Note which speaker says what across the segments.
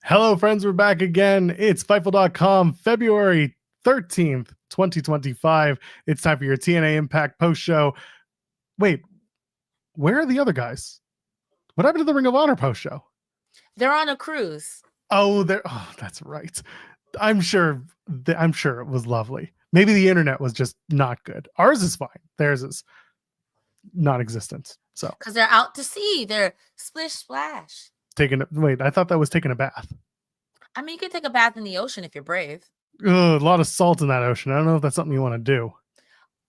Speaker 1: Hello, friends. We're back again. It's Fightful.com, February 13th, 2025. It's time for your TNA Impact post show. Wait, where are the other guys? What happened to the Ring of Honor post show?
Speaker 2: They're on a cruise.
Speaker 1: Oh, that's right. I'm sure it was lovely. Maybe the internet was just not good. Ours is fine. Theirs is non-existent. So
Speaker 2: because they're out to sea. They're splish splash.
Speaker 1: Wait, I thought that was taking a bath.
Speaker 2: I mean, you can take a bath in the ocean if you're brave.
Speaker 1: Ugh, a lot of salt in that ocean. I don't know if that's something you want to do.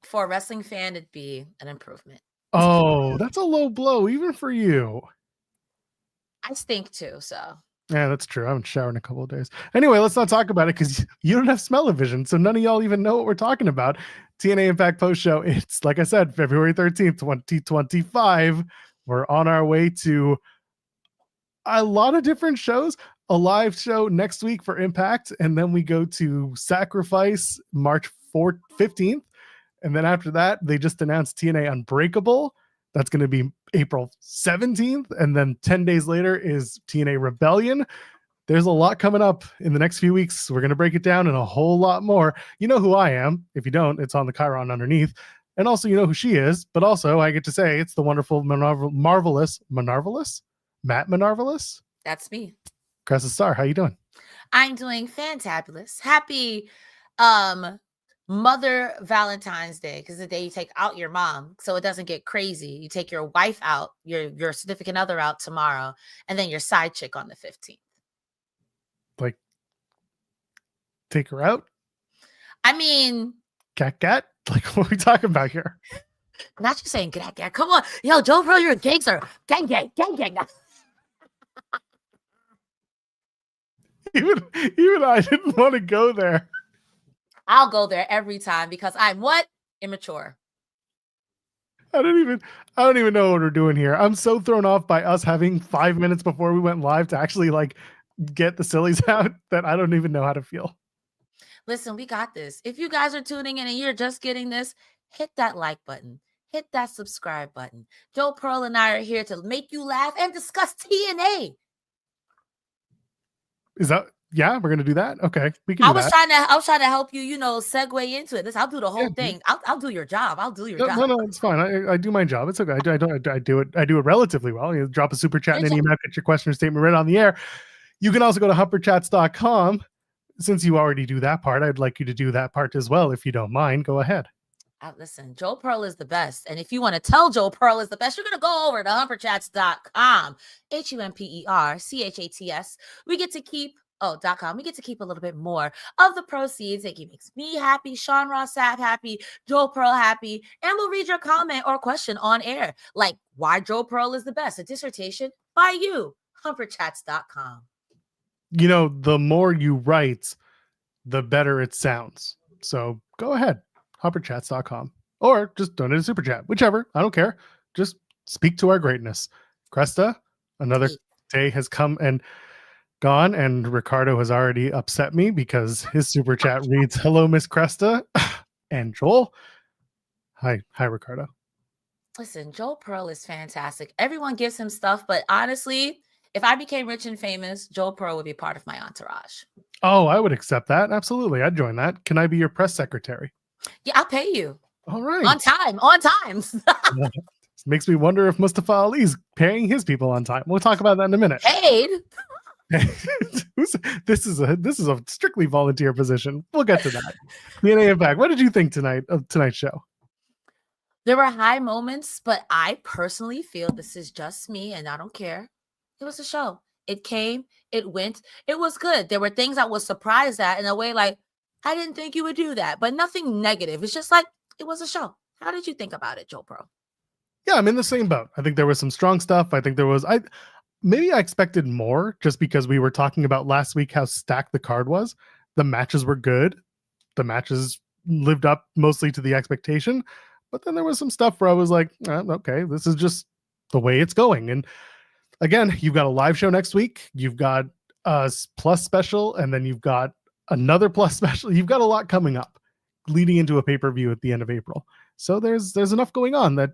Speaker 2: For a wrestling fan, it'd be an improvement.
Speaker 1: Oh, that's a low blow, even for you.
Speaker 2: I stink too, so.
Speaker 1: Yeah, that's true. I haven't showered in a couple of days. Anyway, let's not talk about it because you don't have smell-o-vision, so none of y'all even know what we're talking about. TNA Impact post show. It's, like I said, February 13th, 2025. We're on our way to a lot of different shows. A live show next week for Impact, and then we go to Sacrifice March 15th. And then after that, they just announced TNA Unbreakable. That's going to be April 17th. And then 10 days later is TNA Rebellion. There's a lot coming up in the next few weeks. We're going to break it down and a whole lot more. You know who I am. If you don't, it's on the Chiron underneath. And also, you know who she is. But also, I get to say it's the wonderful, marvelous Matt Manarvelous.
Speaker 2: That's me.
Speaker 1: Cresta Star, how you doing?
Speaker 2: I'm doing fantabulous. Happy Mother Valentine's Day, because the day you take out your mom, so it doesn't get crazy. You take your wife out, your significant other out tomorrow, and then your side chick on the 15th.
Speaker 1: Like, take her out?
Speaker 2: I mean,
Speaker 1: cat? Like, what are we talking about here?
Speaker 2: Not just saying cat. Come on, yo, Joe Pro, you're a gangster. Gang.
Speaker 1: Even I didn't want to go there.
Speaker 2: I'll go there every time because I'm what? Immature.
Speaker 1: I don't even know what we're doing here. I'm so thrown off by us having 5 minutes before we went live to actually like get the sillies out that I don't even know how to feel.
Speaker 2: Listen, we got this. If you guys are tuning in and you're just getting this, hit that like button. Hit that subscribe button. Joe Pearl and I are here to make you laugh and discuss TNA.
Speaker 1: Is that, yeah, we're going to do that? Okay. We can
Speaker 2: I was trying to help you, segue into it. I'll do the whole thing. I'll do your job. I'll do your job.
Speaker 1: No, it's fine. I do my job. It's okay. I do it relatively well. You drop a super chat and an email, get your question or statement right on the air. You can also go to humperchats.com. Since you already do that part, I'd like you to do that part as well. If you don't mind, go ahead.
Speaker 2: Listen, Joe Pearl is the best. And if you want to tell Joe Pearl is the best, you're going to go over to humperchats.com. HUMPERCHATS. We get to keep .com. We get to keep a little bit more of the proceeds. It makes me happy, Sean Ross Sapp happy, Joe Pearl happy, and we'll read your comment or question on air. Like why Joe Pearl is the best. A dissertation by you. Humperchats.com.
Speaker 1: The more you write, the better it sounds. So go ahead. Humperchats.com, or just donate a super chat, whichever. I don't care. Just speak to our greatness. Cresta, another day has come and gone, and Ricardo has already upset me because his super chat reads, "Hello, Miss Cresta," and Joel. Hi, Ricardo.
Speaker 2: Listen, Joe Pearl is fantastic. Everyone gives him stuff, but honestly, if I became rich and famous, Joe Pearl would be part of my entourage.
Speaker 1: Oh, I would accept that. Absolutely. I'd join that. Can I be your press secretary?
Speaker 2: Yeah, I'll pay you.
Speaker 1: All right.
Speaker 2: On time.
Speaker 1: Makes me wonder if Mustafa Ali's paying his people on time. We'll talk about that in a minute.
Speaker 2: Paid?
Speaker 1: This is a strictly volunteer position. We'll get to that. TNA Impact. What did you think of tonight's show?
Speaker 2: There were high moments, but I personally feel this is just me, and I don't care. It was a show. It came, it went, it was good. There were things I was surprised at in a way like, I didn't think you would do that, but nothing negative. It's just like, it was a show. How did you think about it, Joe Pro?
Speaker 1: Yeah, I'm in the same boat. I think there was some strong stuff. I think there was, maybe I expected more just because we were talking about last week how stacked the card was. The matches were good. The matches lived up mostly to the expectation, but then there was some stuff where I was like, okay, this is just the way it's going. And again, you've got a live show next week. You've got a plus special, and then you've got another plus special. You've got a lot coming up leading into a pay-per-view at the end of April. So there's enough going on that,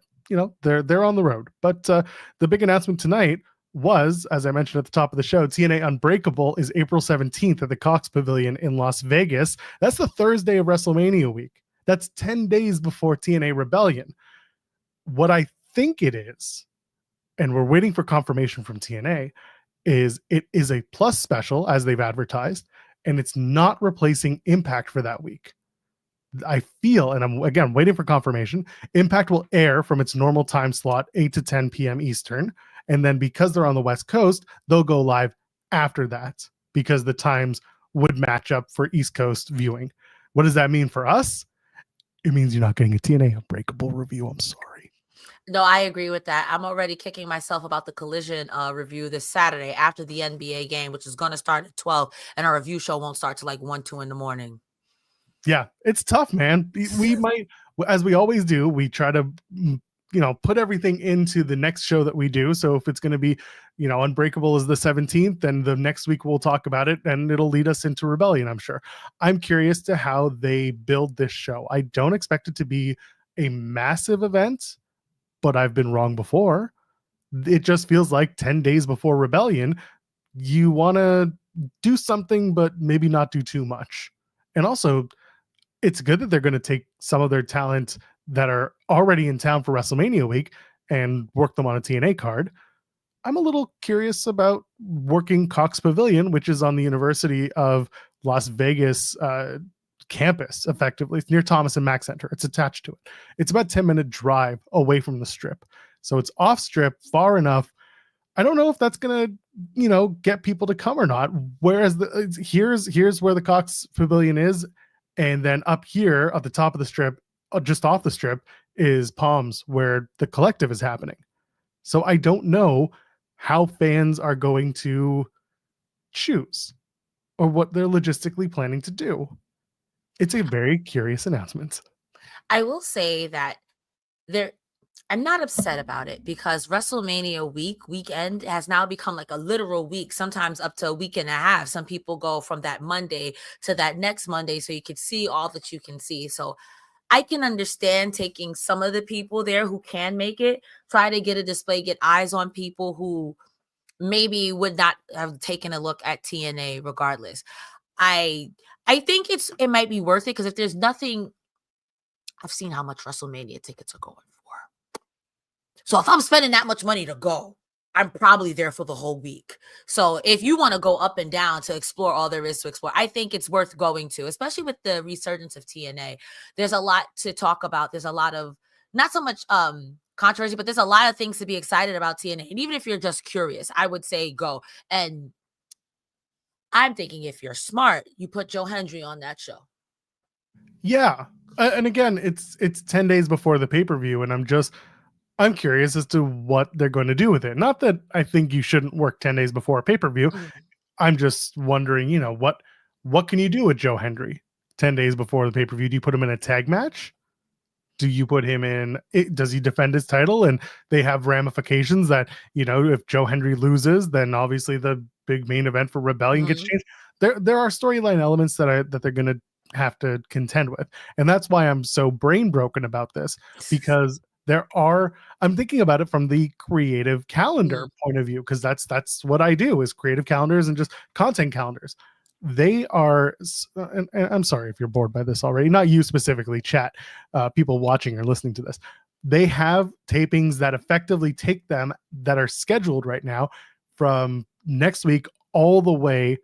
Speaker 1: they're on the road. But the big announcement tonight was, as I mentioned at the top of the show, TNA Unbreakable is April 17th at the Cox Pavilion in Las Vegas. That's the Thursday of WrestleMania week. That's 10 days before TNA Rebellion. What I think it is, and we're waiting for confirmation from TNA, is it is a plus special as they've advertised, and it's not replacing Impact for that week. I feel, and I'm again waiting for confirmation, Impact will air from its normal time slot, 8 to 10 p.m. Eastern. And then because they're on the West Coast, they'll go live after that because the times would match up for East Coast viewing. What does that mean for us? It means you're not getting a TNA Unbreakable review. I'm sorry.
Speaker 2: No, I agree with that. I'm already kicking myself about the Collision review this Saturday after the NBA game, which is going to start at 12, and our review show won't start till like 1, 2 in the morning.
Speaker 1: Yeah, it's tough, man. We might, as we always do, we try to, put everything into the next show that we do. So if it's going to be, Unbreakable is the 17th, then the next week we'll talk about it and it'll lead us into Rebellion, I'm sure. I'm curious to how they build this show. I don't expect it to be a massive event, but I've been wrong before. It just feels like 10 days before Rebellion, you want to do something, but maybe not do too much. And also, it's good that they're going to take some of their talent that are already in town for WrestleMania week and work them on a TNA card. I'm a little curious about working Cox Pavilion, which is on the University of Las Vegas campus, effectively. It's near Thomas and Mack Center. It's attached to it. It's about 10-minute drive away from the strip. So it's off strip far enough. I don't know if that's going to, get people to come or not. Whereas here's where the Cox Pavilion is. And then up here at the top of the strip, just off the strip, is Palms, where the Collective is happening. So I don't know how fans are going to choose or what they're logistically planning to do. It's a very curious announcement.
Speaker 2: I will say that I'm not upset about it because WrestleMania weekend has now become like a literal week, sometimes up to a week and a half. Some people go from that Monday to that next Monday so you can see all that you can see. So I can understand taking some of the people there who can make it, try to get a display, get eyes on people who maybe would not have taken a look at TNA regardless. I think it might be worth it because if there's nothing, I've seen how much WrestleMania tickets are going for. So if I'm spending that much money to go, I'm probably there for the whole week. So if you want to go up and down to explore all there is to explore, I think it's worth going to, especially with the resurgence of TNA. There's a lot to talk about. There's a lot of, not so much controversy, but there's a lot of things to be excited about TNA. And even if you're just curious, I would say go. And I'm thinking if you're smart, you put Joe Hendry on that show.
Speaker 1: Yeah. And again, it's 10 days before the pay-per-view, and I'm curious as to what they're going to do with it. Not that I think you shouldn't work 10 days before a pay-per-view. Mm-hmm. I'm just wondering, what can you do with Joe Hendry 10 days before the pay-per-view? Do you put him in a tag match? Do you put him in, does he defend his title? And they have ramifications that, if Joe Hendry loses, then obviously the big main event for Rebellion gets changed. There are storyline elements that they're going to have to contend with. And that's why I'm so brain broken about this, because I'm thinking about it from the creative calendar point of view, because that's what I do, is creative calendars and just content calendars. They are, and I'm sorry if you're bored by this already, not you specifically, chat, people watching or listening to this. They have tapings that effectively take them, that are scheduled right now, from next week all the way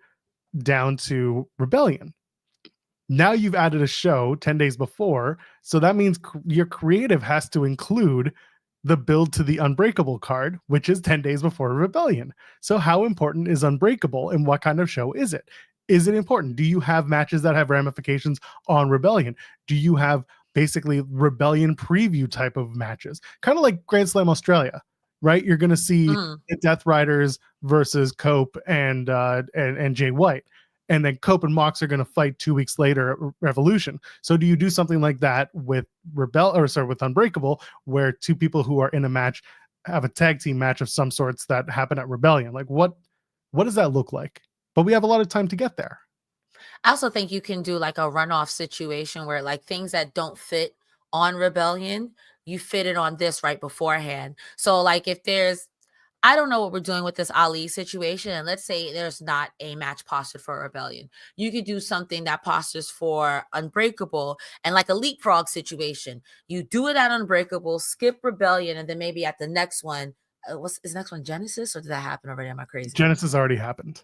Speaker 1: down to Rebellion. Now you've added a show 10 days before, so that means your creative has to include the build to the Unbreakable card, which is 10 days before Rebellion. So how important is Unbreakable, and what kind of show is it? Is it important? Do you have matches that have ramifications on Rebellion? Do you have basically Rebellion preview type of matches? Kind of like Grand Slam Australia, right? You're going to see the Death Riders versus Cope and Jay White. And then Cope and Mox are going to fight 2 weeks later at Revolution. So do you do something like that with with Unbreakable, where two people who are in a match have a tag team match of some sorts that happen at Rebellion? Like what does that look like? But we have a lot of time to get there.
Speaker 2: I also think you can do like a runoff situation where like things that don't fit on Rebellion, you fit it on this right beforehand. So like if there's, I don't know what we're doing with this Ali situation. And let's say there's not a match postured for Rebellion. You could do something that postures for Unbreakable and like a leapfrog situation. You do it at Unbreakable, skip Rebellion, and then maybe at the next one, is the next one Genesis, or did that happen already? Am I crazy?
Speaker 1: Genesis already happened.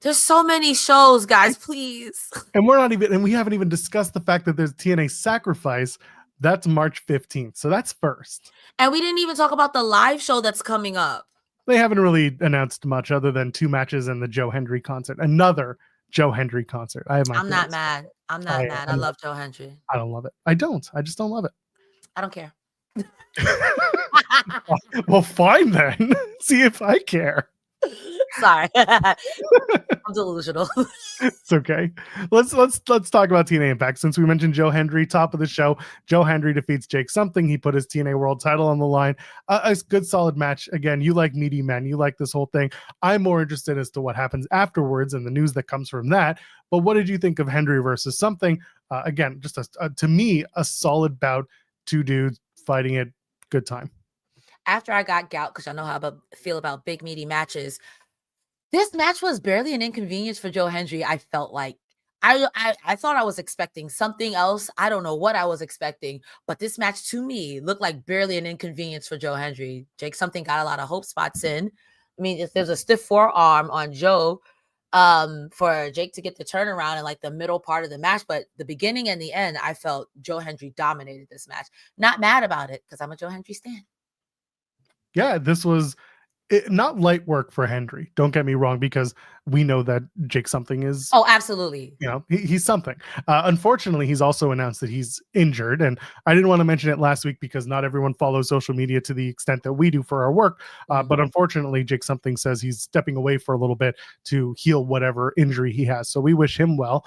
Speaker 2: There's so many shows, guys, please.
Speaker 1: And we haven't even discussed the fact that there's TNA Sacrifice. That's March 15th. So that's first.
Speaker 2: And we didn't even talk about the live show that's coming up.
Speaker 1: They haven't really announced much other than 2 matches and the Joe Hendry concert. Another Joe Hendry concert. I'm
Speaker 2: not mad. I'm not mad. I love Joe Hendry.
Speaker 1: I don't love it. I just don't love it.
Speaker 2: I don't care.
Speaker 1: Well, fine then. See if I care.
Speaker 2: Sorry. I'm delusional.
Speaker 1: It's okay. Let's talk about TNA Impact. Since we mentioned Joe Hendry, top of the show, Joe Hendry defeats Jake Something. He put his TNA World title on the line. A good solid match. Again, you like meaty men. You like this whole thing. I'm more interested as to what happens afterwards and the news that comes from that. But what did you think of Hendry versus Something? Again, just to me, a solid bout. 2 dudes fighting it. Good time.
Speaker 2: After I got gout, because I know how I feel about big meaty matches, this match was barely an inconvenience for Joe Hendry. I felt like I thought I was expecting something else. I don't know what I was expecting, but this match to me looked like barely an inconvenience for Joe Hendry. Jake Something got a lot of hope spots in. I mean, if there's a stiff forearm on Joe for Jake to get the turnaround in like the middle part of the match, but the beginning and the end, I felt Joe Hendry dominated this match. Not mad about it because I'm a Joe Hendry stan.
Speaker 1: Yeah, this was not light work for Hendry. Don't get me wrong, because we know that Jake Something is.
Speaker 2: Oh, absolutely.
Speaker 1: You know, he's something. Unfortunately, he's also announced that he's injured. And I didn't want to mention it last week because not everyone follows social media to the extent that we do for our work. But unfortunately, Jake Something says he's stepping away for a little bit to heal whatever injury he has. So we wish him well.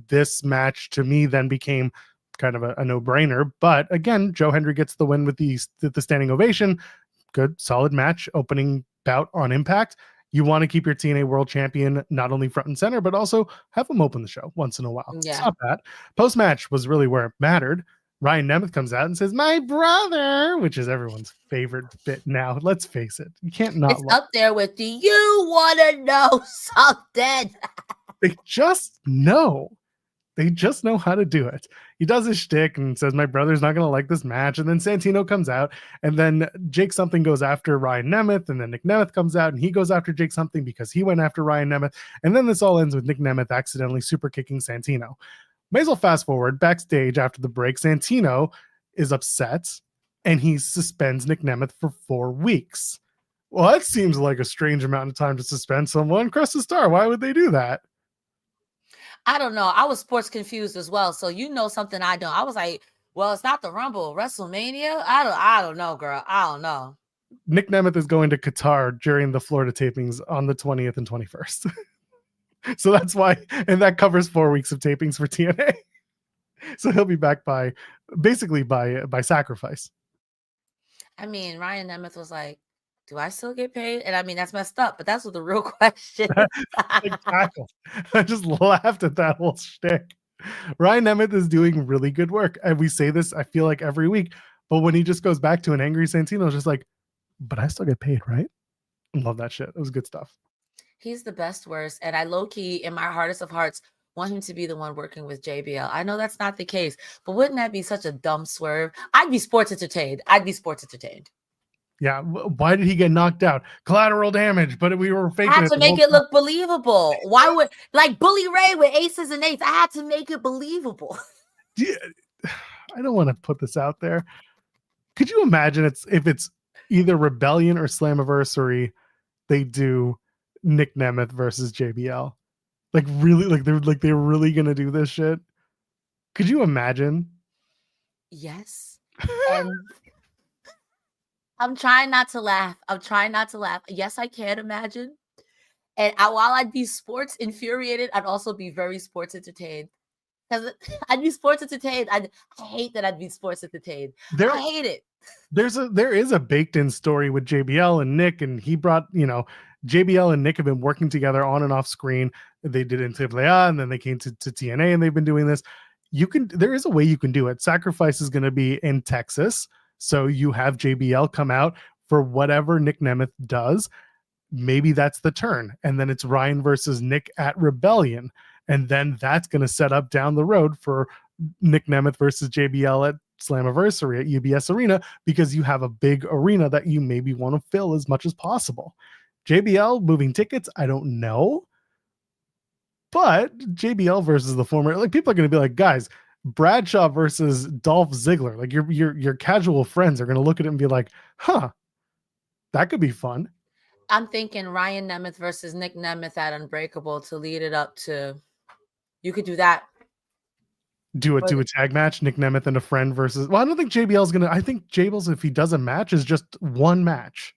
Speaker 1: This match to me then became kind of a no-brainer. But again, Joe Hendry gets the win with the standing ovation. Good, solid match, opening bout on Impact. You want to keep your TNA World Champion not only front and center, but also have him open the show once in a while.
Speaker 2: Yeah.
Speaker 1: Stop that. Post-match was really where it mattered. Ryan Nemeth comes out and says, "My brother," which is everyone's favorite bit now. Let's face it. You can't not.
Speaker 2: It's up there with, do you want to know something?
Speaker 1: They just know. They just know how to do it. He does his shtick and says, "My brother's not going to like this match." And then Santino comes out, and then Jake Something goes after Ryan Nemeth, and then Nick Nemeth comes out and he goes after Jake Something because he went after Ryan Nemeth. And then this all ends with Nick Nemeth accidentally super kicking Santino. May as well fast forward backstage after the break. Santino is upset and he suspends Nick Nemeth for 4 weeks. Well, that seems like a strange amount of time to suspend someone. Cresta Star, why would they do that?
Speaker 2: I don't know. I was sports confused as well. So you know something I don't. I was like, well, it's not the Rumble, WrestleMania. I don't know, girl. I don't know.
Speaker 1: Nick Nemeth is going to Qatar during the Florida tapings on the 20th and 21st. So that's why, and that covers 4 weeks of tapings for TNA. So he'll be back by sacrifice.
Speaker 2: I mean, Ryan Nemeth was like, do I still get paid? And I mean, that's messed up, but that's what the real question is.
Speaker 1: Exactly. I just laughed at that whole shtick. Ryan Nemeth is doing really good work. And we say this, I feel like every week, but when he just goes back to an angry Santino, it's just like, but I still get paid, right? I love that shit. It was good stuff.
Speaker 2: He's the best worst. And I low-key, in my hardest of hearts, want him to be the one working with JBL. I know that's not the case, but wouldn't that be such a dumb swerve? I'd be sports entertained. Yeah,
Speaker 1: why did he get knocked out? Collateral damage, but we were faking it.
Speaker 2: I had to make it look believable. Why would, like Bully Ray with aces and eights, I had to make it believable.
Speaker 1: Yeah, I don't want to put this out there. Could you imagine if it's either Rebellion or Slammiversary, they do Nick Nemeth versus JBL? Like really, they're really gonna do this shit? Could you imagine?
Speaker 2: Yes. And I'm trying not to laugh. Yes, I can imagine. And while I'd be sports infuriated, I'd also be very sports entertained. Because I'd be sports entertained. I hate that I'd be sports entertained. I hate it.
Speaker 1: There is a baked-in story with JBL and Nick, and he brought, JBL and Nick have been working together on and off screen. They did in TNA, and then they came to TNA, and they've been doing this. There is a way you can do it. Sacrifice is going to be in Texas. So you have JBL come out for whatever Nick Nemeth does. Maybe that's the turn. And then it's Ryan versus Nick at Rebellion. And then that's going to set up down the road for Nick Nemeth versus JBL at Slammiversary at UBS Arena, because you have a big arena that you maybe want to fill as much as possible. JBL moving tickets, I don't know. But JBL versus the former, like, people are going to be like, guys, Bradshaw versus Dolph Ziggler. Like, your casual friends are going to look at it and be like, huh, that could be fun.
Speaker 2: I'm thinking Ryan Nemeth versus Nick Nemeth at Unbreakable to lead it up to. You could do that.
Speaker 1: Do a tag match, Nick Nemeth and a friend versus. Well, I don't think JBL's gonna. I think JBL's, if he does a match, is just one match.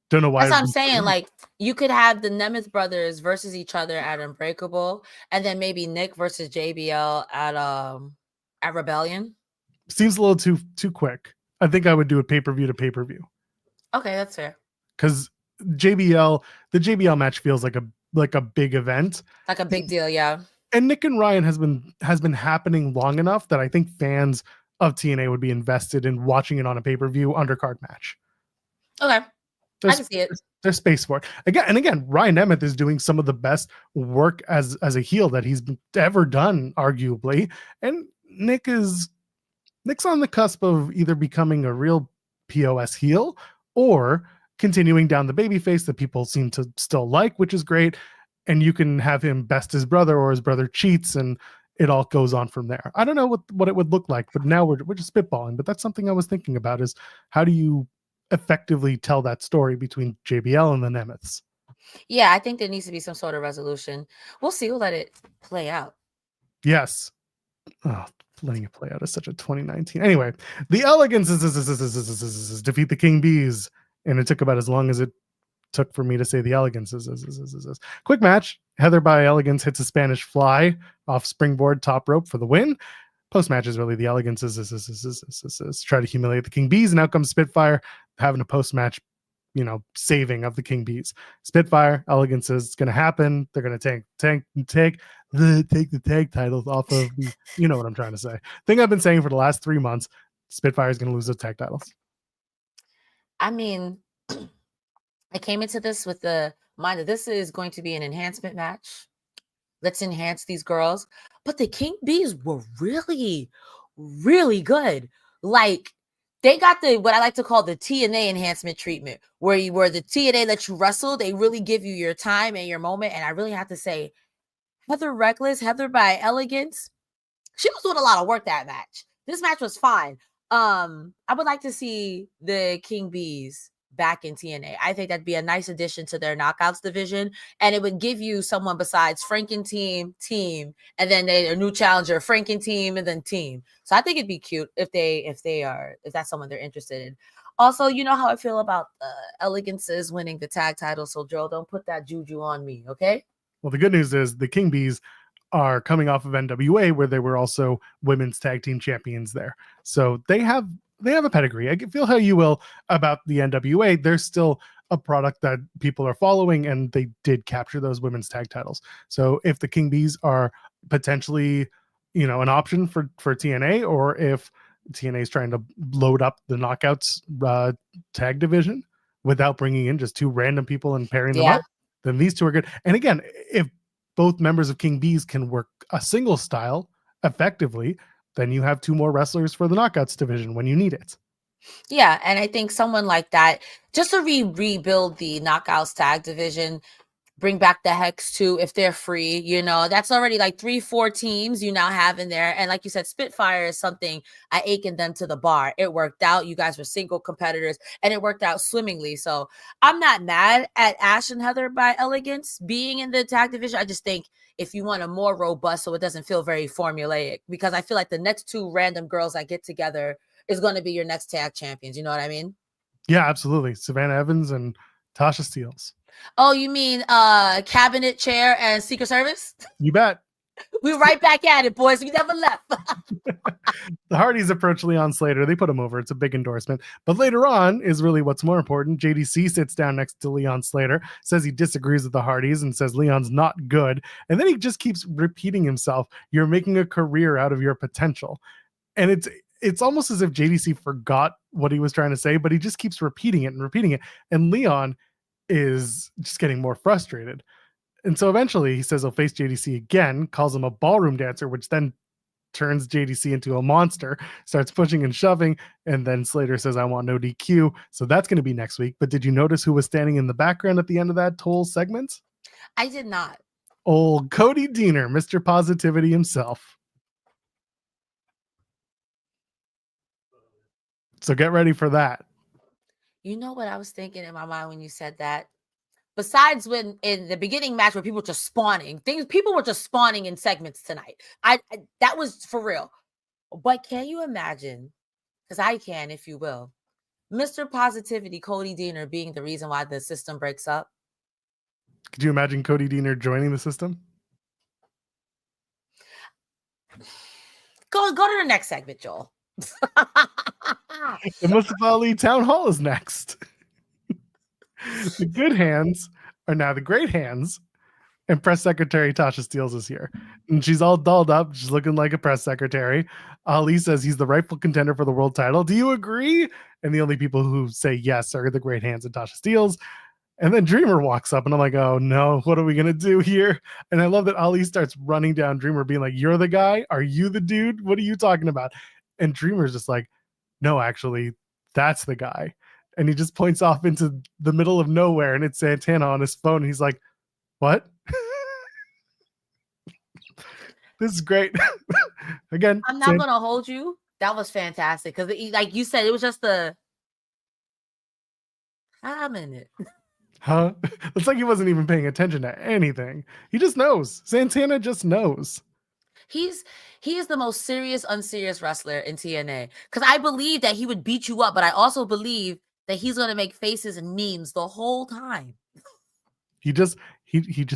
Speaker 1: Don't know why.
Speaker 2: That's what I'm saying. Like, you could have the Nemeth brothers versus each other at Unbreakable, and then maybe Nick versus JBL at Rebellion.
Speaker 1: Seems a little too quick. I think I would do a pay-per-view to pay-per-view.
Speaker 2: Okay, that's fair.
Speaker 1: Because the JBL match feels like a big event,
Speaker 2: like a big deal, yeah.
Speaker 1: And Nick and Ryan has been happening long enough that I think fans of TNA would be invested in watching it on a pay-per-view undercard match.
Speaker 2: Okay. I can see it.
Speaker 1: There's space for it. Again, Ryan Nemeth is doing some of the best work as a heel that he's ever done, arguably. And Nick's on the cusp of either becoming a real POS heel or continuing down the babyface that people seem to still like, which is great. And you can have him best his brother, or his brother cheats, and it all goes on from there. I don't know what it would look like, but now we're just spitballing. But that's something I was thinking about, is how do you effectively tell that story between JBL and the Nemeths?
Speaker 2: Yeah, I think there needs to be some sort of resolution. We'll see. We'll let it play out.
Speaker 1: Yes. Oh, letting it play out is such a 2019. Anyway, the Elegance defeat the King Bees, and it took about as long as it took for me to say the Elegance. Quick match. Heather by Elegance hits a Spanish fly off springboard top rope for the win. Post match is really the Elegance try to humiliate the King Bees, and out comes Spitfire having a post match, saving of the King Bees. Spitfire, Elegance is it's going to happen. They're going to take the tag titles off of the, you know what I'm trying to say. Thing I've been saying for the last 3 months. Spitfire is going to lose the tag titles.
Speaker 2: I mean, I came into this with the mind that this is going to be an enhancement match. Let's enhance these girls. But the King Bees were really, really good. Like, they got the what I like to call the TNA enhancement treatment, where the TNA lets you wrestle. They really give you your time and your moment. And I really have to say, Heather by Elegance, she was doing a lot of work that match. This match was fine. I would like to see the King Bees back in TNA. I think that'd be a nice addition to their knockouts division, and it would give you someone besides Franken team, and then a new challenger, Franken team, and then team. So I think it'd be cute if that's someone they're interested in. Also, you know how I feel about Elegances winning the tag title, so Joe, don't put that juju on me, okay?
Speaker 1: Well, the good news is the King Bees are coming off of NWA, where they were also women's tag team champions there. So they have a pedigree. I can feel how you will about the NWA. There's still a product that people are following, and they did capture those women's tag titles. So if the King Bees are potentially, an option for TNA, or if TNA is trying to load up the Knockouts tag division without bringing in just two random people and pairing them up, then these two are good. And again, if both members of King Bees can work a single style effectively, then you have two more wrestlers for the Knockouts division when you need it.
Speaker 2: Yeah, and I think someone like that, just to rebuild the Knockouts tag division, bring back the Hex too, if they're free, that's already like 3-4 teams you now have in there. And like you said, Spitfire is something I akin them to the bar. It worked out. You guys were single competitors, and it worked out swimmingly. So I'm not mad at Ash and Heather by Elegance being in the tag division. I just think if you want a more robust, so it doesn't feel very formulaic, because I feel like the next two random girls that get together is going to be your next tag champions. You know what I mean?
Speaker 1: Yeah, absolutely. Savannah Evans and Tasha Steelz.
Speaker 2: Oh, you mean Cabinet Chair and Secret Service?
Speaker 1: You bet.
Speaker 2: We're right back at it, boys. We never left.
Speaker 1: The Hardies approach Leon Slater. They put him over. It's a big endorsement. But later on is really what's more important. JDC sits down next to Leon Slater, says he disagrees with the Hardies, and says Leon's not good. And then he just keeps repeating himself. You're making a career out of your potential. And it's almost as if JDC forgot what he was trying to say, but he just keeps repeating it and repeating it. And Leon is just getting more frustrated. And so eventually he says he'll face JDC again, calls him a ballroom dancer, which then turns JDC into a monster, starts pushing and shoving, and then Slater says, I want no DQ. So that's going to be next week. But did you notice who was standing in the background at the end of that whole segment?
Speaker 2: I did not.
Speaker 1: Old Cody Deaner, Mr. Positivity himself. So get ready for that.
Speaker 2: You know what I was thinking in my mind when you said that? Besides when in the beginning match where people were just spawning, people were just spawning in segments tonight. I that was for real. But can you imagine? Because I can, if you will, Mr. Positivity, Cody Deaner being the reason why the system breaks up.
Speaker 1: Could you imagine Cody Deaner joining the system?
Speaker 2: Go to the next segment, Joel.
Speaker 1: The Mustafa Ali Town Hall is next. The good hands are now the great hands, and press secretary Tasha Steelz is here. And she's all dolled up. She's looking like a press secretary. Ali says he's the rightful contender for the world title. Do you agree? And the only people who say yes are the great hands and Tasha Steelz. And then Dreamer walks up, and I'm like, oh no, what are we going to do here? And I love that Ali starts running down Dreamer, being like, you're the guy? Are you the dude? What are you talking about? And Dreamer's just like, no, actually, that's the guy. And he just points off into the middle of nowhere, and it's Santana on his phone. And he's like, what? This is great. Again,
Speaker 2: I'm not going to hold you. That was fantastic. Because like you said, it was just a minute.
Speaker 1: Huh? It's like he wasn't even paying attention to anything. He just knows. Santana just knows.
Speaker 2: He is the most serious, unserious wrestler in TNA. Because I believe that he would beat you up, but I also believe that he's going to make faces and memes the whole time.
Speaker 1: He just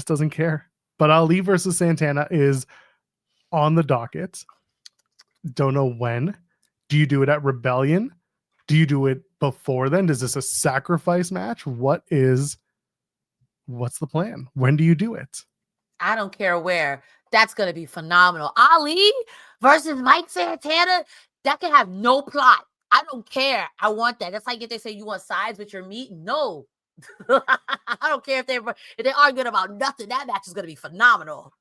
Speaker 1: doesn't care. But Ali versus Santana is on the docket. Don't know when. Do you do it at Rebellion? Do you do it before then? Is this a sacrifice match? What's the plan? When do you do it?
Speaker 2: I don't care where. That's going to be phenomenal. Ali versus Mike Santana, that can have no plot. I don't care. I want that. That's like if they say you want sides with your meat. No. I don't care if they're arguing about nothing. That match is going to be phenomenal.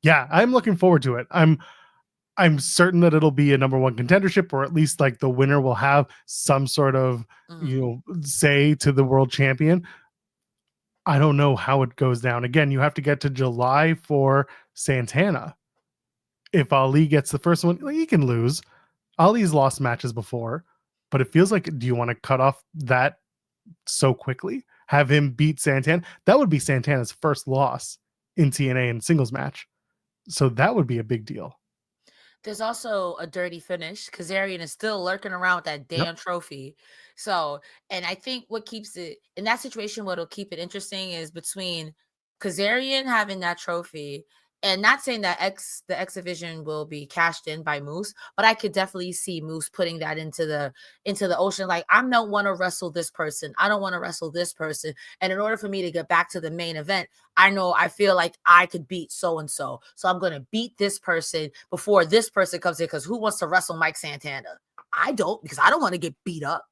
Speaker 1: Yeah, I'm looking forward to it. I'm certain that it'll be a number one contendership, or at least like the winner will have some sort of say to the world champion. I don't know how it goes down. Again, you have to get to July for Santana. If Ali gets the first one, he can lose. Ali's lost matches before, but it feels like, do you want to cut off that so quickly? Have him beat Santana? That would be Santana's first loss in TNA in singles match. So that would be a big deal.
Speaker 2: There's also a dirty finish. Kazarian is still lurking around with that damn trophy. So, and I think what keeps it in that situation, what'll keep it interesting is between Kazarian having that trophy, and not saying that the X Division will be cashed in by Moose, but I could definitely see Moose putting that into the ocean. Like, I don't want to wrestle this person. I don't want to wrestle this person. And in order for me to get back to the main event, I feel like I could beat so-and-so. So I'm going to beat this person before this person comes in, because who wants to wrestle Mike Santana? I don't, because I don't want to get beat up.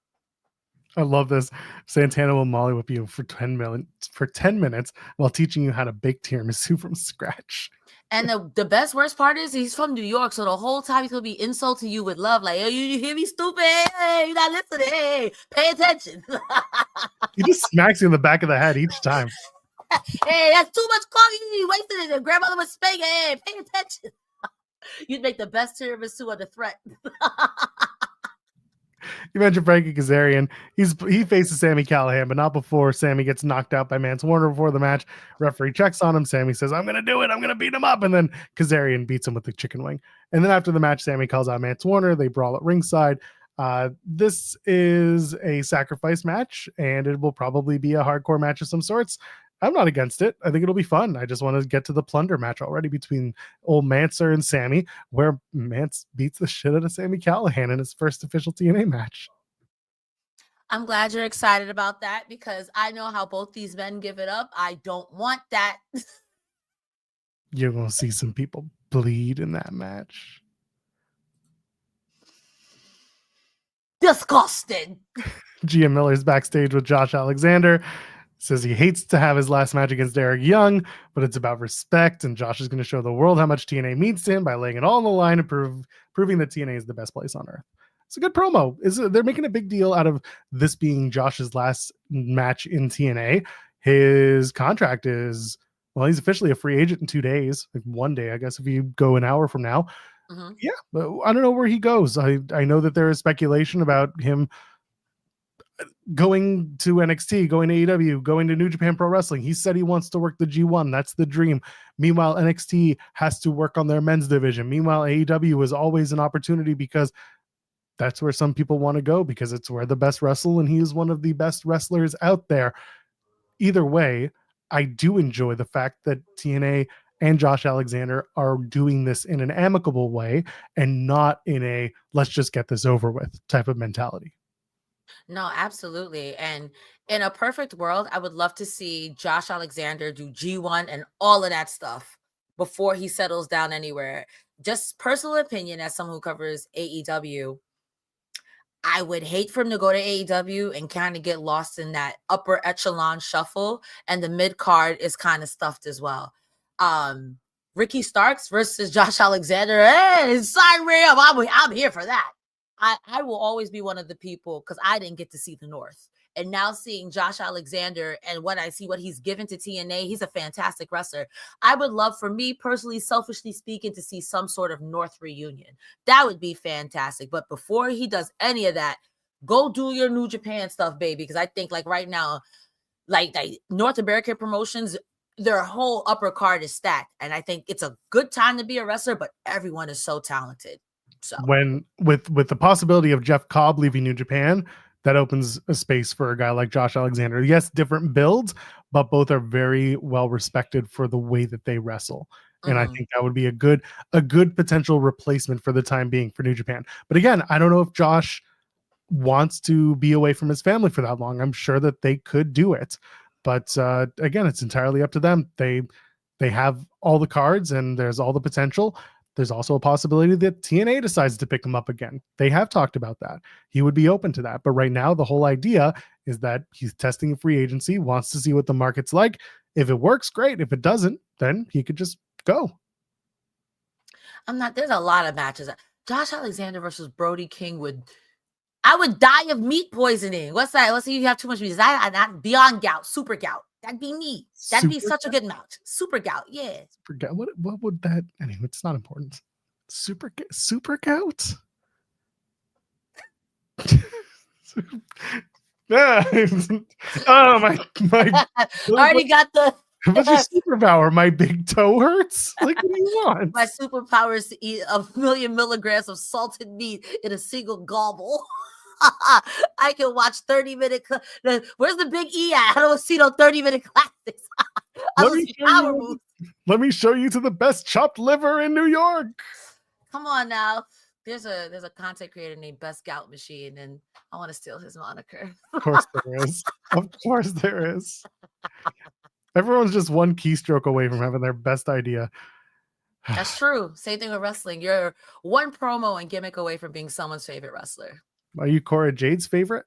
Speaker 1: I love this. Santana will molly whip you for 10 minutes while teaching you how to bake tiramisu from scratch.
Speaker 2: And the worst part is he's from New York, so the whole time he's gonna be insulting you with love, like, "Hey, you hear me, stupid? Hey, you're not listening. Hey, pay attention."
Speaker 1: He just smacks you in the back of the head each time.
Speaker 2: Hey, that's too much coffee. You wasted it. And grandmother was spanking. Hey, pay attention. You'd make the best tiramisu under threat.
Speaker 1: You mentioned Frankie Kazarian. He faces Sami Callihan, but not before Sami gets knocked out by Mance Warner before the match. Referee checks on him. Sami says, I'm going to do it. I'm going to beat him up. And then Kazarian beats him with the chicken wing. And then after the match, Sami calls out Mance Warner. They brawl at ringside. This is a sacrifice match, and it will probably be a hardcore match of some sorts. I'm not against it. I think it'll be fun. I just want to get to the plunder match already between old Manser and Sami, where Mance beats the shit out of Sami Callihan in his first official TNA match.
Speaker 2: I'm glad you're excited about that, because I know how both these men give it up. I don't want that.
Speaker 1: You're going to see some people bleed in that match.
Speaker 2: Disgusted.
Speaker 1: GM Miller's backstage with Josh Alexander. Says he hates to have his last match against Eric Young, but it's about respect, and Josh is going to show the world how much TNA means to him by laying it all on the line and proving that TNA is the best place on earth. It's a good promo. They're making a big deal out of this being Josh's last match in TNA. His contract is, well, he's officially a free agent in 2 days, like 1 day, I guess, if you go an hour from now.
Speaker 2: Mm-hmm.
Speaker 1: Yeah, but I don't know where he goes. I know that there is speculation about him going to NXT, going to AEW, going to New Japan Pro Wrestling. He said he wants to work the G1. That's the dream. Meanwhile, NXT has to work on their men's division. Meanwhile, AEW is always an opportunity because that's where some people want to go, because it's where the best wrestle, and he is one of the best wrestlers out there. Either way, I do enjoy the fact that TNA and Josh Alexander are doing this in an amicable way and not in a let's just get this over with type of mentality.
Speaker 2: No, absolutely. And in a perfect world, I would love to see Josh Alexander do G1 and all of that stuff before he settles down anywhere. Just personal opinion as someone who covers AEW, I would hate for him to go to AEW and kind of get lost in that upper echelon shuffle, and the mid card is kind of stuffed as well. Ricky Starks versus Josh Alexander. Hey, sign me up. I'm here for that. I will always be one of the people, because I didn't get to see the North. And now seeing Josh Alexander and what I see, what he's given to TNA, he's a fantastic wrestler. I would love, for me personally, selfishly speaking, to see some sort of North reunion. That would be fantastic. But before he does any of that, go do your New Japan stuff, baby. Because I think like right now, like North American promotions, their whole upper card is stacked. And I think it's a good time to be a wrestler, but everyone is so talented. So
Speaker 1: when with the possibility of Jeff Cobb leaving New Japan, that opens a space for a guy like Josh Alexander. Yes, different builds, but both are very well respected for the way that they wrestle. And I think that would be a good potential replacement for the time being for New Japan. But again, I don't know if Josh wants to be away from his family for that long. I'm sure that they could do it. But again, it's entirely up to them. They have all the cards and there's all the potential. There's also a possibility that TNA decides to pick him up again. They have talked about that. He would be open to that. But right now, the whole idea is that he's testing a free agency, wants to see what the market's like. If it works, great. If it doesn't, then he could just go.
Speaker 2: There's a lot of matches. Josh Alexander versus Brody King I would die of meat poisoning. What's that? Let's say you have too much meat. Not beyond gout, super gout. That'd be me. That'd be such a good match. Super gout, yeah.
Speaker 1: Super gout. What would that? Anyway, it's not important. Super gout. Oh my!
Speaker 2: Already got the.
Speaker 1: What's your superpower? My big toe hurts. Like, what do you want?
Speaker 2: My superpower is to eat 1,000,000 milligrams of salted meat in a single gobble. I can watch 30-minute. Where's the big E at? I don't see no 30-minute classics.
Speaker 1: Let me show you to the best chopped liver in New York.
Speaker 2: Come on now. There's a content creator named Best Gout Machine, and I want to steal his moniker.
Speaker 1: Of course there is. Of course there is. Everyone's just one keystroke away from having their best idea.
Speaker 2: That's true. Same thing with wrestling. You're one promo and gimmick away from being someone's favorite wrestler.
Speaker 1: Are you Cora Jade's favorite?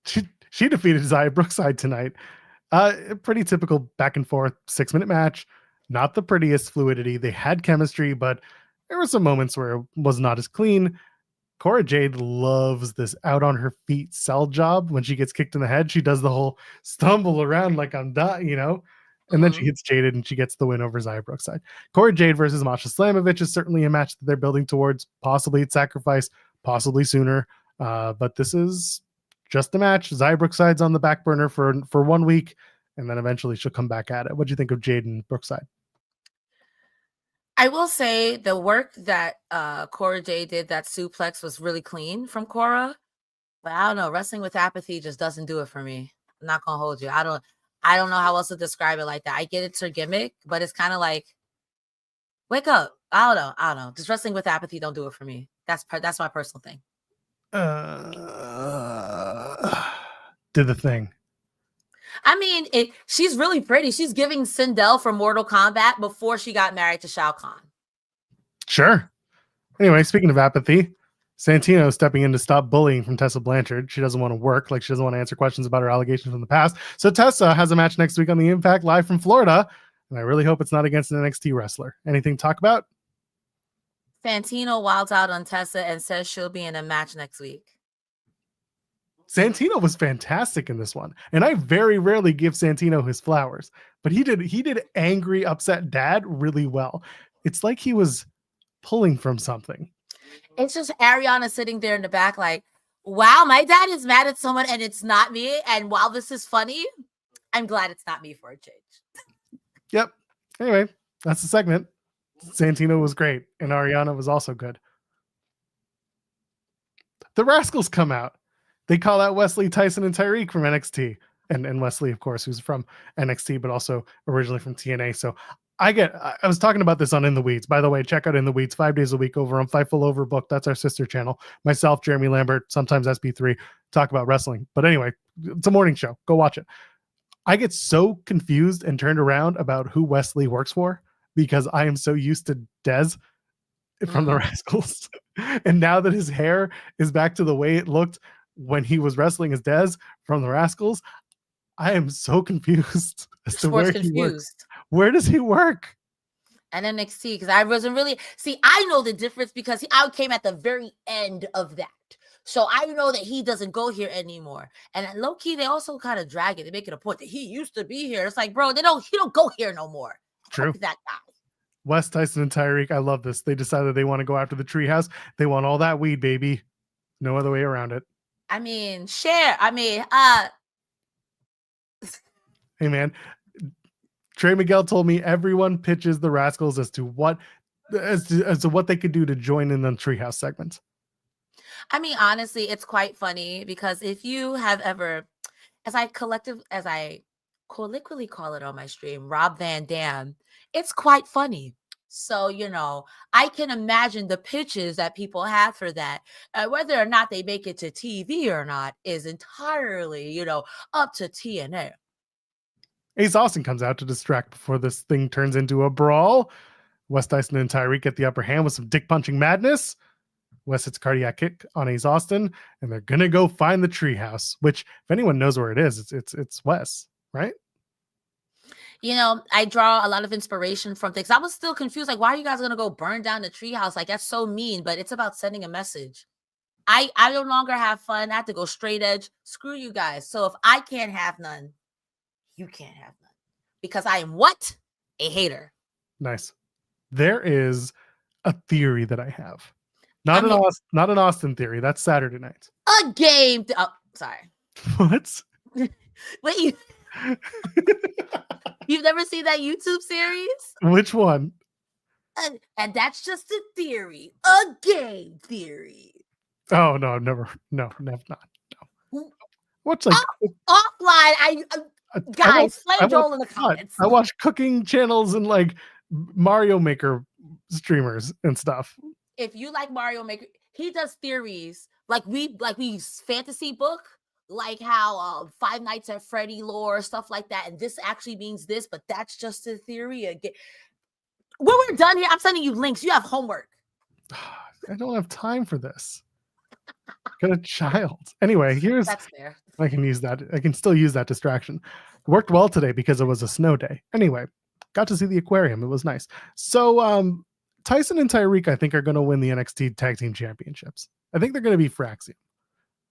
Speaker 1: She defeated Zaya Brookside tonight. Pretty typical back and forth 6-minute match. Not the prettiest fluidity. They had chemistry, but there were some moments where it was not as clean. Cora Jade loves this out on her feet sell job. When she gets kicked in the head, she does the whole stumble around like I'm done, you know? And then she hits Jaded and she gets the win over Zaya Brookside. Cora Jade versus Masha Slamovich is certainly a match that they're building towards, possibly at Sacrifice, possibly sooner. But this is just a match. Zaya Brookside's on the back burner for 1 week, and then eventually she'll come back at it. What do you think of Jade and Brookside?
Speaker 2: I will say the work that Cora Jade did, that suplex, was really clean from Cora. But I don't know, wrestling with apathy just doesn't do it for me. I'm not gonna hold you. I don't know how else to describe it like that. I get it's her gimmick, but it's kind of like, wake up. I don't know. Just wrestling with apathy don't do it for me. That's my personal thing.
Speaker 1: Did the thing.
Speaker 2: I mean, she's really pretty. She's giving Sindel from Mortal Kombat before she got married to Shao Kahn.
Speaker 1: Sure. Anyway, speaking of apathy, Santino stepping in to stop bullying from Tessa Blanchard. She doesn't want to work, like she doesn't want to answer questions about her allegations from the past. So Tessa has a match next week on the Impact live from Florida, and I really hope it's not against an NXT wrestler. Anything to talk about?
Speaker 2: Santino wilds out on Tessa and says she'll be in a match next week.
Speaker 1: Santino was fantastic in this one, and I very rarely give Santino his flowers, but he did angry, upset dad really well. It's like he was pulling from something.
Speaker 2: It's just Ariana sitting there in the back like, wow, my dad is mad at someone and it's not me. And while this is funny, I'm glad it's not me for a change.
Speaker 1: Yep. Anyway, that's the segment. Santino was great, and Ariana was also good. The Rascals come out. They call out Wesley, Tyson, and Tyreek from NXT. And Wesley, of course, who's from NXT, but also originally from TNA. So I was talking about this on In the Weeds. By the way, check out In the Weeds 5 days a week over on Fightful Overbooked. That's our sister channel. Myself, Jeremy Lambert, sometimes SB3, talk about wrestling. But anyway, it's a morning show. Go watch it. I get so confused and turned around about who Wesley works for because I am so used to Dez from the Rascals. And now that his hair is back to the way it looked when he was wrestling as Dez from the Rascals, I am so confused as to where he works. Where does he work?
Speaker 2: And NXT, because I wasn't really I know the difference because I came at the very end of that. So I know that he doesn't go here anymore. And low key, they also kind of drag it. They make it a point that he used to be here. It's like, bro, he don't go here no more.
Speaker 1: True.
Speaker 2: That guy.
Speaker 1: Wes, Tyson, and Tyreek, I love this. They decided they want to go after the treehouse. They want all that weed, baby. No other way around it.
Speaker 2: I mean, share. I mean,
Speaker 1: hey man, Trey Miguel told me everyone pitches the Rascals as to what they could do to join in the treehouse segments.
Speaker 2: I mean, honestly, it's quite funny because if you have ever, as I colloquially call it on my stream, Rob Van Dam, it's quite funny. So, I can imagine the pitches that people have for that. Whether or not they make it to TV or not is entirely, up to TNA.
Speaker 1: Ace Austin comes out to distract before this thing turns into a brawl. Wes Tyson and Tyreek get the upper hand with some dick punching madness. Wes hits cardiac kick on Ace Austin, and they're gonna go find the treehouse. Which, if anyone knows where it is, it's Wes, right?
Speaker 2: I draw a lot of inspiration from things. I was still confused, like, why are you guys gonna go burn down the treehouse? Like, that's so mean, but it's about sending a message. I no longer have fun. I have to go straight edge. Screw you guys. So if I can't have none, you can't have none. Because I am what? A hater.
Speaker 1: Nice. There is a theory that I have. Not an Austin theory. That's Saturday night.
Speaker 2: A game. Oh, sorry.
Speaker 1: What?
Speaker 2: Wait, you've never seen that YouTube series?
Speaker 1: Which one?
Speaker 2: And that's just a theory. A game theory.
Speaker 1: Oh no, never. No, not. No. What's like
Speaker 2: offline? Guys, flame Joel in the comments.
Speaker 1: I watch cooking channels and like Mario Maker streamers and stuff.
Speaker 2: If you like Mario Maker, he does theories like we fantasy book, like how Five Nights at Freddy lore, stuff like that. And this actually means this, but that's just a theory again. When we're done here, I'm sending you links. You have homework.
Speaker 1: I don't have time for this. Got a child. Anyway,
Speaker 2: that's fair.
Speaker 1: I can use that. I can still use that distraction. Worked well today because it was a snow day. Anyway, got to see the aquarium. It was nice. So Tyson and Tyreek, I think, are going to win the NXT Tag Team Championships. I think they're going to be Fraxium.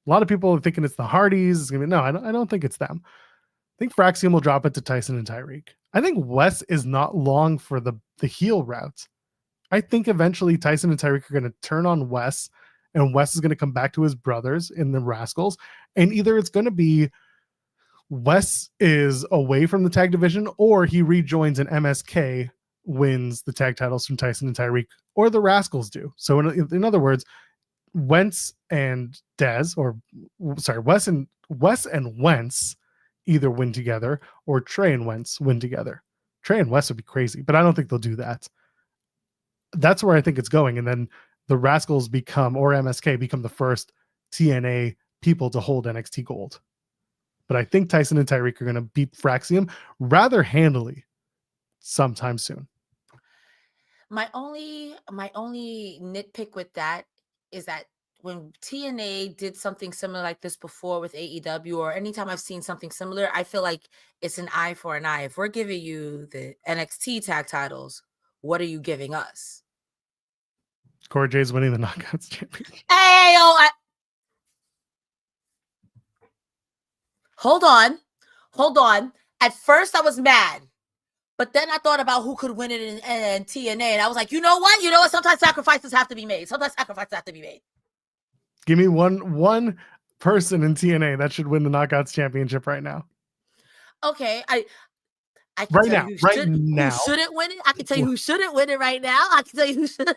Speaker 1: A lot of people are thinking it's the Hardies. It's going to be, no, I don't think it's them. I think Fraxium will drop it to Tyson and Tyreek. I think Wes is not long for the heel route. I think eventually Tyson and Tyreek are going to turn on Wes, and Wes is going to come back to his brothers in the Rascals. And either it's going to be Wes is away from the tag division, or he rejoins and MSK wins the tag titles from Tyson and Tyreek, or the Rascals do. So in other words, Wes and Wes and Wentz either win together, or Trey and Wentz win together. Trey and Wes would be crazy, but I don't think they'll do that. That's where I think it's going. And then the Rascals become, or MSK become, the first TNA people to hold NXT gold. But I think Tyson and Tyreek are going to beat Fraxium rather handily sometime soon.
Speaker 2: My only nitpick with that is that when TNA did something similar like this before with AEW, or anytime I've seen something similar, I feel like it's an eye for an eye. If we're giving you the NXT tag titles, what are you giving us?
Speaker 1: Cora Jade's winning the Knockouts championship.
Speaker 2: Hey, hold on. At first, I was mad. But then I thought about who could win it in TNA, and I was like, you know what? Sometimes sacrifices have to be made.
Speaker 1: Give me one person in TNA that should win the Knockouts championship right now.
Speaker 2: Okay, I can
Speaker 1: right
Speaker 2: tell
Speaker 1: now,
Speaker 2: you who shouldn't win it. I can tell you who shouldn't win it right now. I can tell you who should.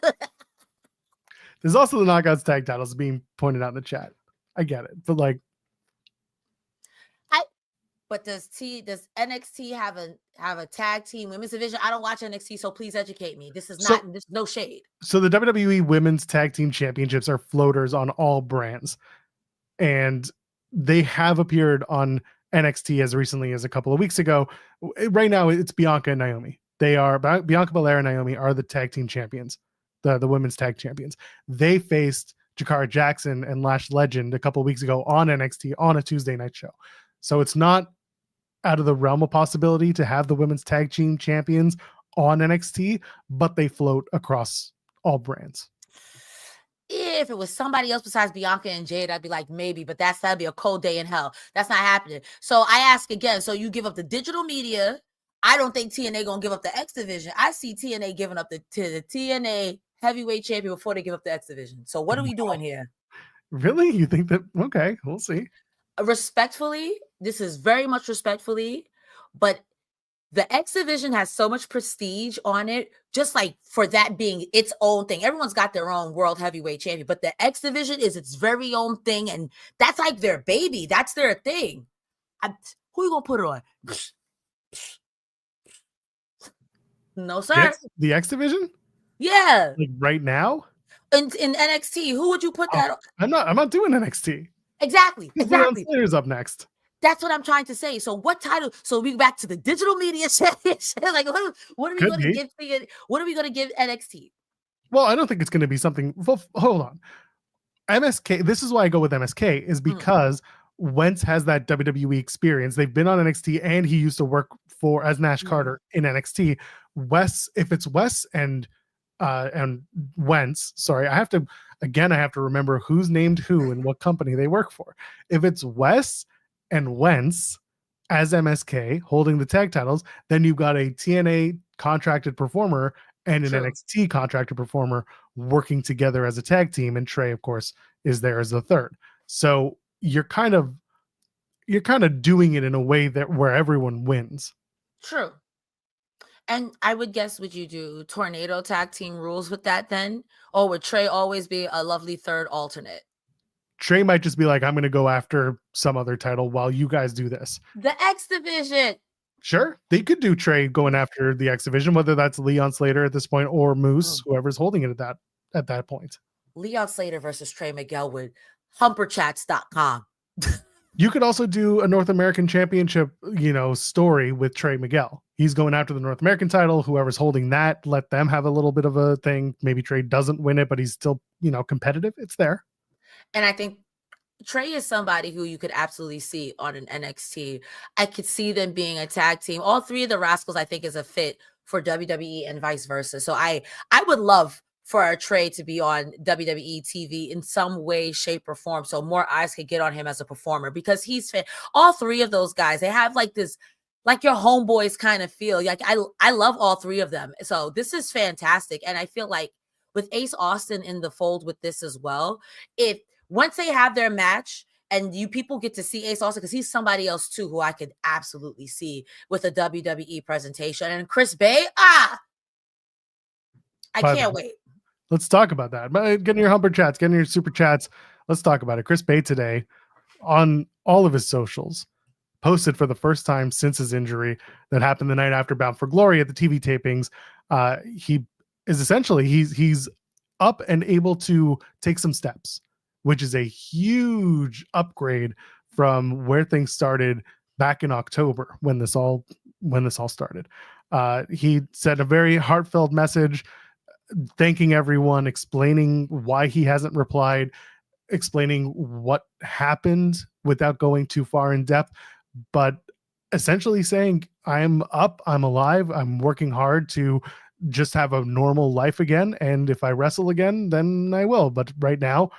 Speaker 1: There's also the Knockouts tag titles being pointed out in the chat. I get it, but like,
Speaker 2: but does NXT have a tag team women's division? I don't watch NXT, so please educate me. This is no shade.
Speaker 1: So the WWE Women's Tag Team Championships are floaters on all brands, and they have appeared on NXT as recently as a couple of weeks ago. Right now, it's Bianca and Naomi. Bianca Belair and Naomi are the tag team champions, the women's tag champions. They faced Jakara Jackson and Lash Legend a couple of weeks ago on NXT on a Tuesday night show. So it's not out of the realm of possibility to have the women's tag team champions on NXT, but they float across all brands.
Speaker 2: If it was somebody else besides Bianca and Jade, I'd be like, maybe, but that'd be a cold day in hell. That's not happening. So I ask again, so you give up the digital media. I don't think TNA gonna give up the X division. I see TNA giving up to the TNA heavyweight champion before they give up the X division. So what are we doing here?
Speaker 1: Really? You think that? Okay, we'll see.
Speaker 2: Respectfully, this is very much respectfully, but the X division has so much prestige on it, just like for that being its own thing. Everyone's got their own world heavyweight champion, but the X division is its very own thing, and that's like their baby. That's their thing. Who you gonna put it on? No, sir.
Speaker 1: The X division?
Speaker 2: Yeah.
Speaker 1: Like right now?
Speaker 2: In NXT, who would you put that on?
Speaker 1: I'm not doing NXT.
Speaker 2: Exactly.
Speaker 1: Slater's up next.
Speaker 2: That's what I'm trying to say. So what title? So we back to the digital media championship. Like what are we going to give? What are we going to give NXT?
Speaker 1: Well, I don't think it's going to be something. Well, hold on. MSK. This is why I go with MSK is because Wentz has that WWE experience. They've been on NXT, and he used to work as Nash Carter in NXT. If it's Wes and Wentz, sorry, I have to remember who's named who and what company they work for. If it's Wes and Wentz as MSK holding the tag titles, then you've got a TNA contracted performer and an NXT contracted performer working together as a tag team, and Trey, of course, is there as the third. So you're kind of doing it in a way where everyone wins.
Speaker 2: True. And I would guess, would you do tornado tag team rules with that then? Or would Trey always be a lovely third alternate?
Speaker 1: Trey might just be like, I'm going to go after some other title while you guys do this.
Speaker 2: The X division.
Speaker 1: Sure. They could do Trey going after the X division, whether that's Leon Slater at this point or Moose, whoever's holding it at that point.
Speaker 2: Leon Slater versus Trey Miguel with humperchats.com.
Speaker 1: You could also do a North American Championship, story with Trey Miguel. He's going after the North American title. Whoever's holding that, let them have a little bit of a thing. Maybe Trey doesn't win it, but he's still, competitive. It's there.
Speaker 2: And I think Trey is somebody who you could absolutely see on an NXT. I could see them being a tag team. All three of the Rascals, I think, is a fit for WWE and vice versa. So I would love for a Trey to be on WWE TV in some way, shape, or form, so more eyes could get on him as a performer, because he's fit. All three of those guys, they have like this, like your homeboys kind of feel. Like I love all three of them. So this is fantastic. And I feel like with Ace Austin in the fold with this as well, once they have their match and you people get to see Ace Austin, because he's somebody else too who I could absolutely see with a WWE presentation. And Chris Bay, I can't wait.
Speaker 1: Let's talk about that. Getting your humper chats, getting your super chats. Let's talk about it. Chris Bay today on all of his socials posted for the first time since his injury that happened the night after Bound for Glory at the TV tapings. He is essentially, he's up and able to take some steps, which is a huge upgrade from where things started back in October when this all started. He sent a very heartfelt message thanking everyone, explaining why he hasn't replied, explaining what happened without going too far in depth, but essentially saying, I'm up, I'm alive, I'm working hard to just have a normal life again. And if I wrestle again, then I will. But right now,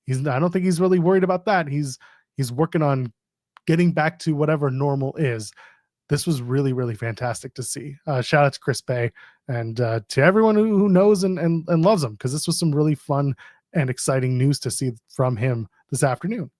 Speaker 1: I don't think he's really worried about that. He's working on getting back to whatever normal is. This was really, really fantastic to see. Shout out to Chris Bay and to everyone who knows and loves him, because this was some really fun and exciting news to see from him this afternoon.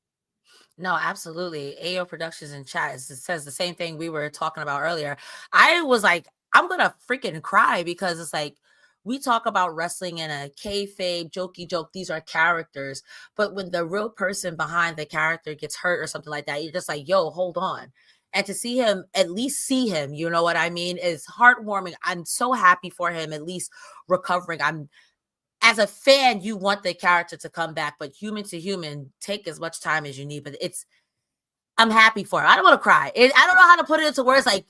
Speaker 2: No, absolutely. AO Productions in chat says the same thing we were talking about earlier. I was like, I'm going to freaking cry, because it's like, we talk about wrestling in a kayfabe, jokey joke. These are characters. But when the real person behind the character gets hurt or something like that, you're just like, yo, hold on. And to see him, at least see him, you know what I mean, is heartwarming. I'm so happy for him, at least recovering. As a fan, you want the character to come back, but human to human, take as much time as you need. But I'm happy for him. I don't want to cry. I don't know how to put it into words. Like,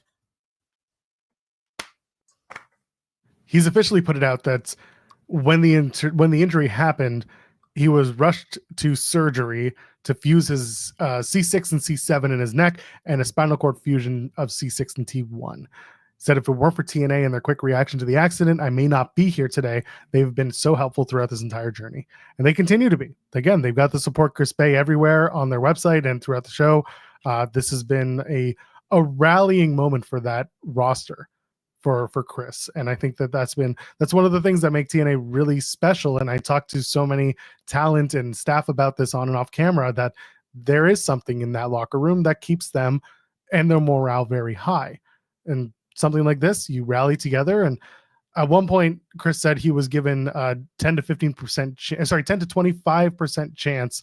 Speaker 1: he's officially put it out that when the injury happened, he was rushed to surgery to fuse his C6 and C7 in his neck and a spinal cord fusion of C6 and T1. Said if it weren't for TNA and their quick reaction to the accident, I may not be here today. They've been so helpful throughout this entire journey. And they continue to be. Again, they've got the support Chris Bay everywhere on their website and throughout the show. This has been a rallying moment for that roster for Chris. And I think that's one of the things that make TNA really special. And I talked to so many talent and staff about this on and off camera, that there is something in that locker room that keeps them and their morale very high. And something like this, you rally together. And at one point, Chris said he was given 10 to 15%, 10 to 25% chance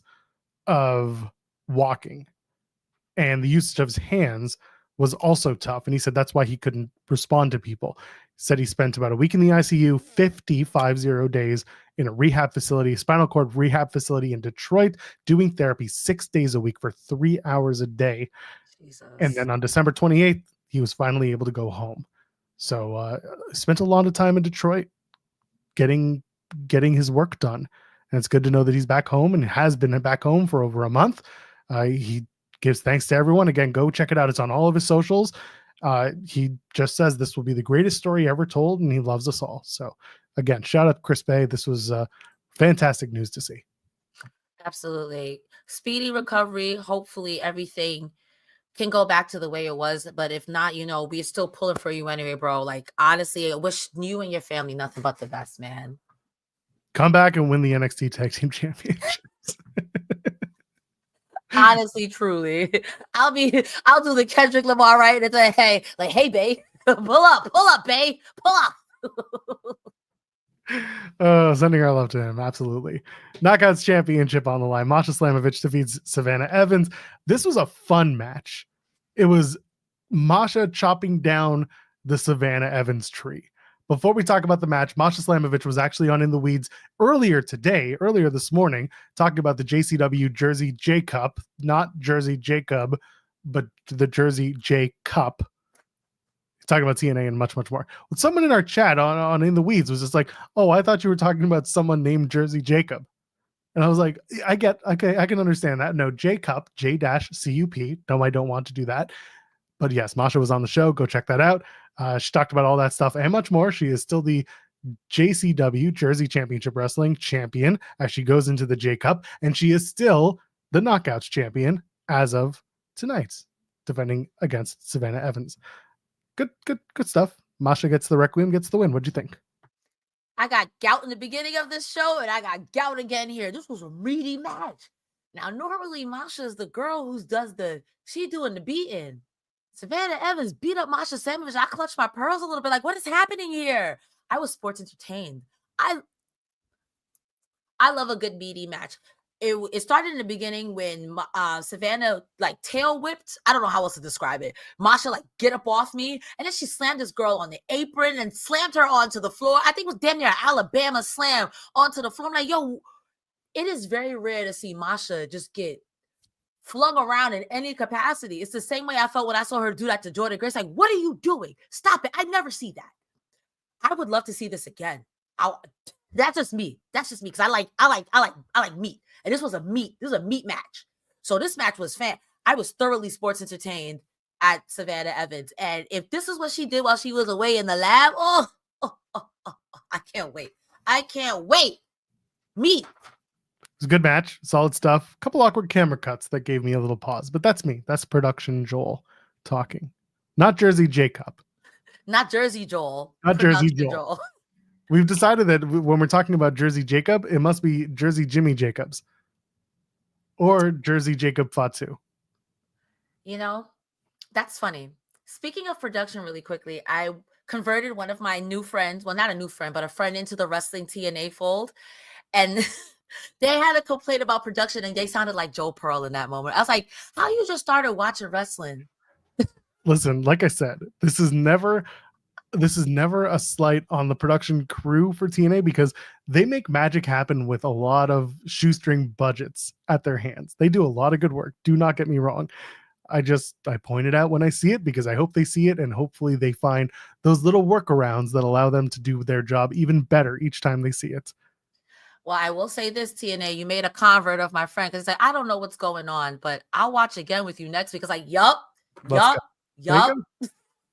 Speaker 1: of walking. And the usage of his hands was also tough. And he said that's why he couldn't respond to people. He said he spent about a week in the ICU, 50 days in a rehab facility, spinal cord rehab facility in Detroit, doing therapy 6 days a week for 3 hours a day. Jesus. And then on December 28th, he was finally able to go home. So spent a lot of time in Detroit getting his work done. And it's good to know that he's back home and has been back home for over a month. He gives thanks to everyone. Again, go check it out. It's on all of his socials. He just says this will be the greatest story ever told, and he loves us all. So again, shout out to Chris Bay. This was fantastic news to see.
Speaker 2: Absolutely. Speedy recovery. Hopefully everything can go back to the way it was. But if not, we're still pulling for you anyway, bro. Like, honestly, I wish you and your family nothing but the best, man.
Speaker 1: Come back and win the NXT Tag Team Championships.
Speaker 2: Honestly, truly. I'll do the Kendrick Lamar, right? And say, hey, babe, pull up, babe, pull up.
Speaker 1: Sending our love to him. Absolutely. Knockouts Championship on the line. Masha Slamovich defeats Savannah Evans. This was a fun match. It was Masha chopping down the Savannah Evans tree. Before we talk about the match, Masha Slamovich was actually on In the Weeds earlier this morning, talking about the JCW Jersey J Cup, not Jersey Jacob, but the Jersey J Cup. Talking about TNA and much, much more. Well, someone in our chat on In the Weeds was just like, oh, I thought you were talking about someone named Jersey Jacob. And I was like, I can understand that. No, J Cup, J-CUP. No, I don't want to do that. But yes, Masha was on the show. Go check that out. She talked about all that stuff and much more. She is still the JCW Jersey Championship Wrestling champion as she goes into the J Cup, and she is still the Knockouts champion as of tonight, defending against Savannah Evans. Good stuff. Masha gets the Requiem, gets the win. What'd you think?
Speaker 2: I got gout in the beginning of this show, and I got gout again here. This was a meaty match. Now, normally Masha is the girl who does she doing the beating. Savannah Evans beat up Masha Slamovich. I clutched my pearls a little bit. Like, what is happening here? I was sports entertained. I love a good meaty match. It started in the beginning when Savannah tail whipped. I don't know how else to describe it. Masha get up off me, and then she slammed this girl on the apron and slammed her onto the floor. I think it was damn near Alabama slam onto the floor. I'm like, yo, it is very rare to see Masha just get flung around in any capacity. It's the same way I felt when I saw her do that to Jordan Grace. Like, what are you doing? Stop it. I never see that. I would love to see this again. That's just me. That's just me because I like meat, and this was a meat match. So this match was I was thoroughly sports entertained at Savannah Evans, and if this is what she did while she was away in the lab, I can't wait. I can't wait. Meat.
Speaker 1: It was a good match, solid stuff. A couple awkward camera cuts that gave me a little pause, but that's me. That's production Joel talking, not Jersey Jacob.
Speaker 2: Not Jersey Joel.
Speaker 1: Not Jersey Joel. We've decided that when we're talking about Jersey Jacob, it must be Jersey Jimmy Jacobs or Jersey Jacob Fatu.
Speaker 2: You know, that's funny. Speaking of production really quickly, I converted one of my new friends, well, not a new friend, but a friend into the wrestling TNA fold. And they had a complaint about production and they sounded like Joe Pearl in that moment. I was like, how you just started watching wrestling?
Speaker 1: Listen, like I said, this is never a slight on the production crew for TNA because they make magic happen with a lot of shoestring budgets at their hands. They do a lot of good work. Do not get me wrong. I point it out when I see it because I hope they see it and hopefully they find those little workarounds that allow them to do their job even better each time they see it.
Speaker 2: Well, I will say this, TNA, you made a convert of my friend because I don't know what's going on, but I'll watch again with you next week. It's like, yup.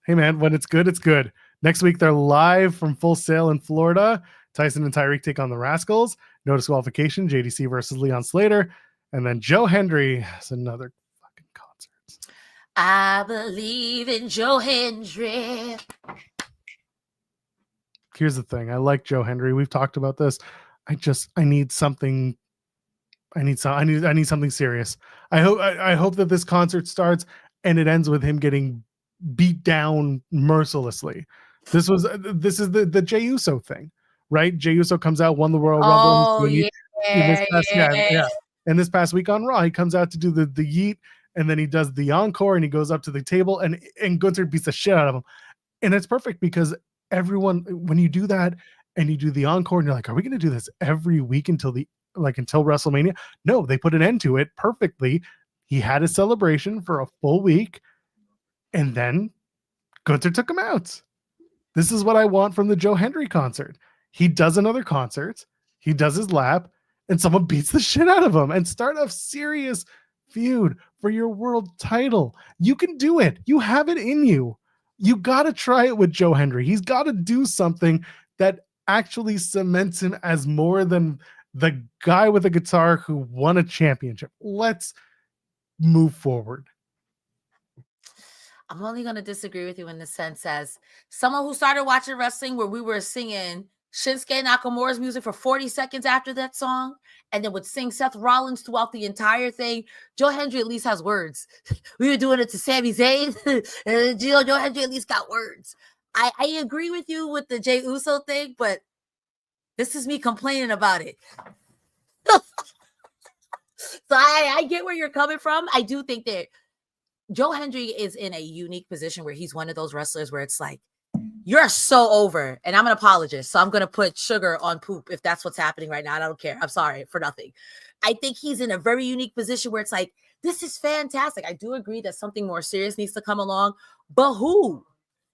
Speaker 1: Hey man, when it's good, it's good. Next week, they're live from Full Sail in Florida. Tyson and Tyreek take on the Rascals. No disqualification, JDC versus Leon Slater. And then Joe Hendry has another fucking concert.
Speaker 2: I believe in Joe Hendry.
Speaker 1: Here's the thing. I like Joe Hendry. We've talked about this. I need something. I need something serious. I hope that this concert starts and it ends with him getting beat down mercilessly. This is the Jey Uso thing, right? Jey Uso comes out, won the Royal Rumble. And this past week on Raw, he comes out to do the yeet, and then he does the encore, and he goes up to the table, and Gunther beats the shit out of him. And it's perfect because everyone, when you do that and you do the encore, and you're like, are we going to do this every week until WrestleMania? No, they put an end to it perfectly. He had a celebration for a full week, and then Gunther took him out. This is what I want from the Joe Hendry concert. He does another concert, he does his lap, and someone beats the shit out of him and start a serious feud for your world title. You can do it. You have it in you. You got to try it with Joe Hendry. He's got to do something that actually cements him as more than the guy with a guitar who won a championship. Let's move forward.
Speaker 2: I'm only going to disagree with you in the sense as someone who started watching wrestling where we were singing Shinsuke Nakamura's music for 40 seconds after that song and then would sing Seth Rollins throughout the entire thing. Joe Hendry at least has words. We were doing it to Sami Zayn and Joe Hendry at least got words. I agree with you with the Jey Uso thing, but this is me complaining about it. So I get where you're coming from. I do think that Joe Hendry is in a unique position where he's one of those wrestlers where it's like, you're so over, and I'm an apologist, so I'm going to put sugar on poop if that's what's happening right now. I don't care. I'm sorry for nothing. I think he's in a very unique position where it's like, this is fantastic. I do agree that something more serious needs to come along, but who?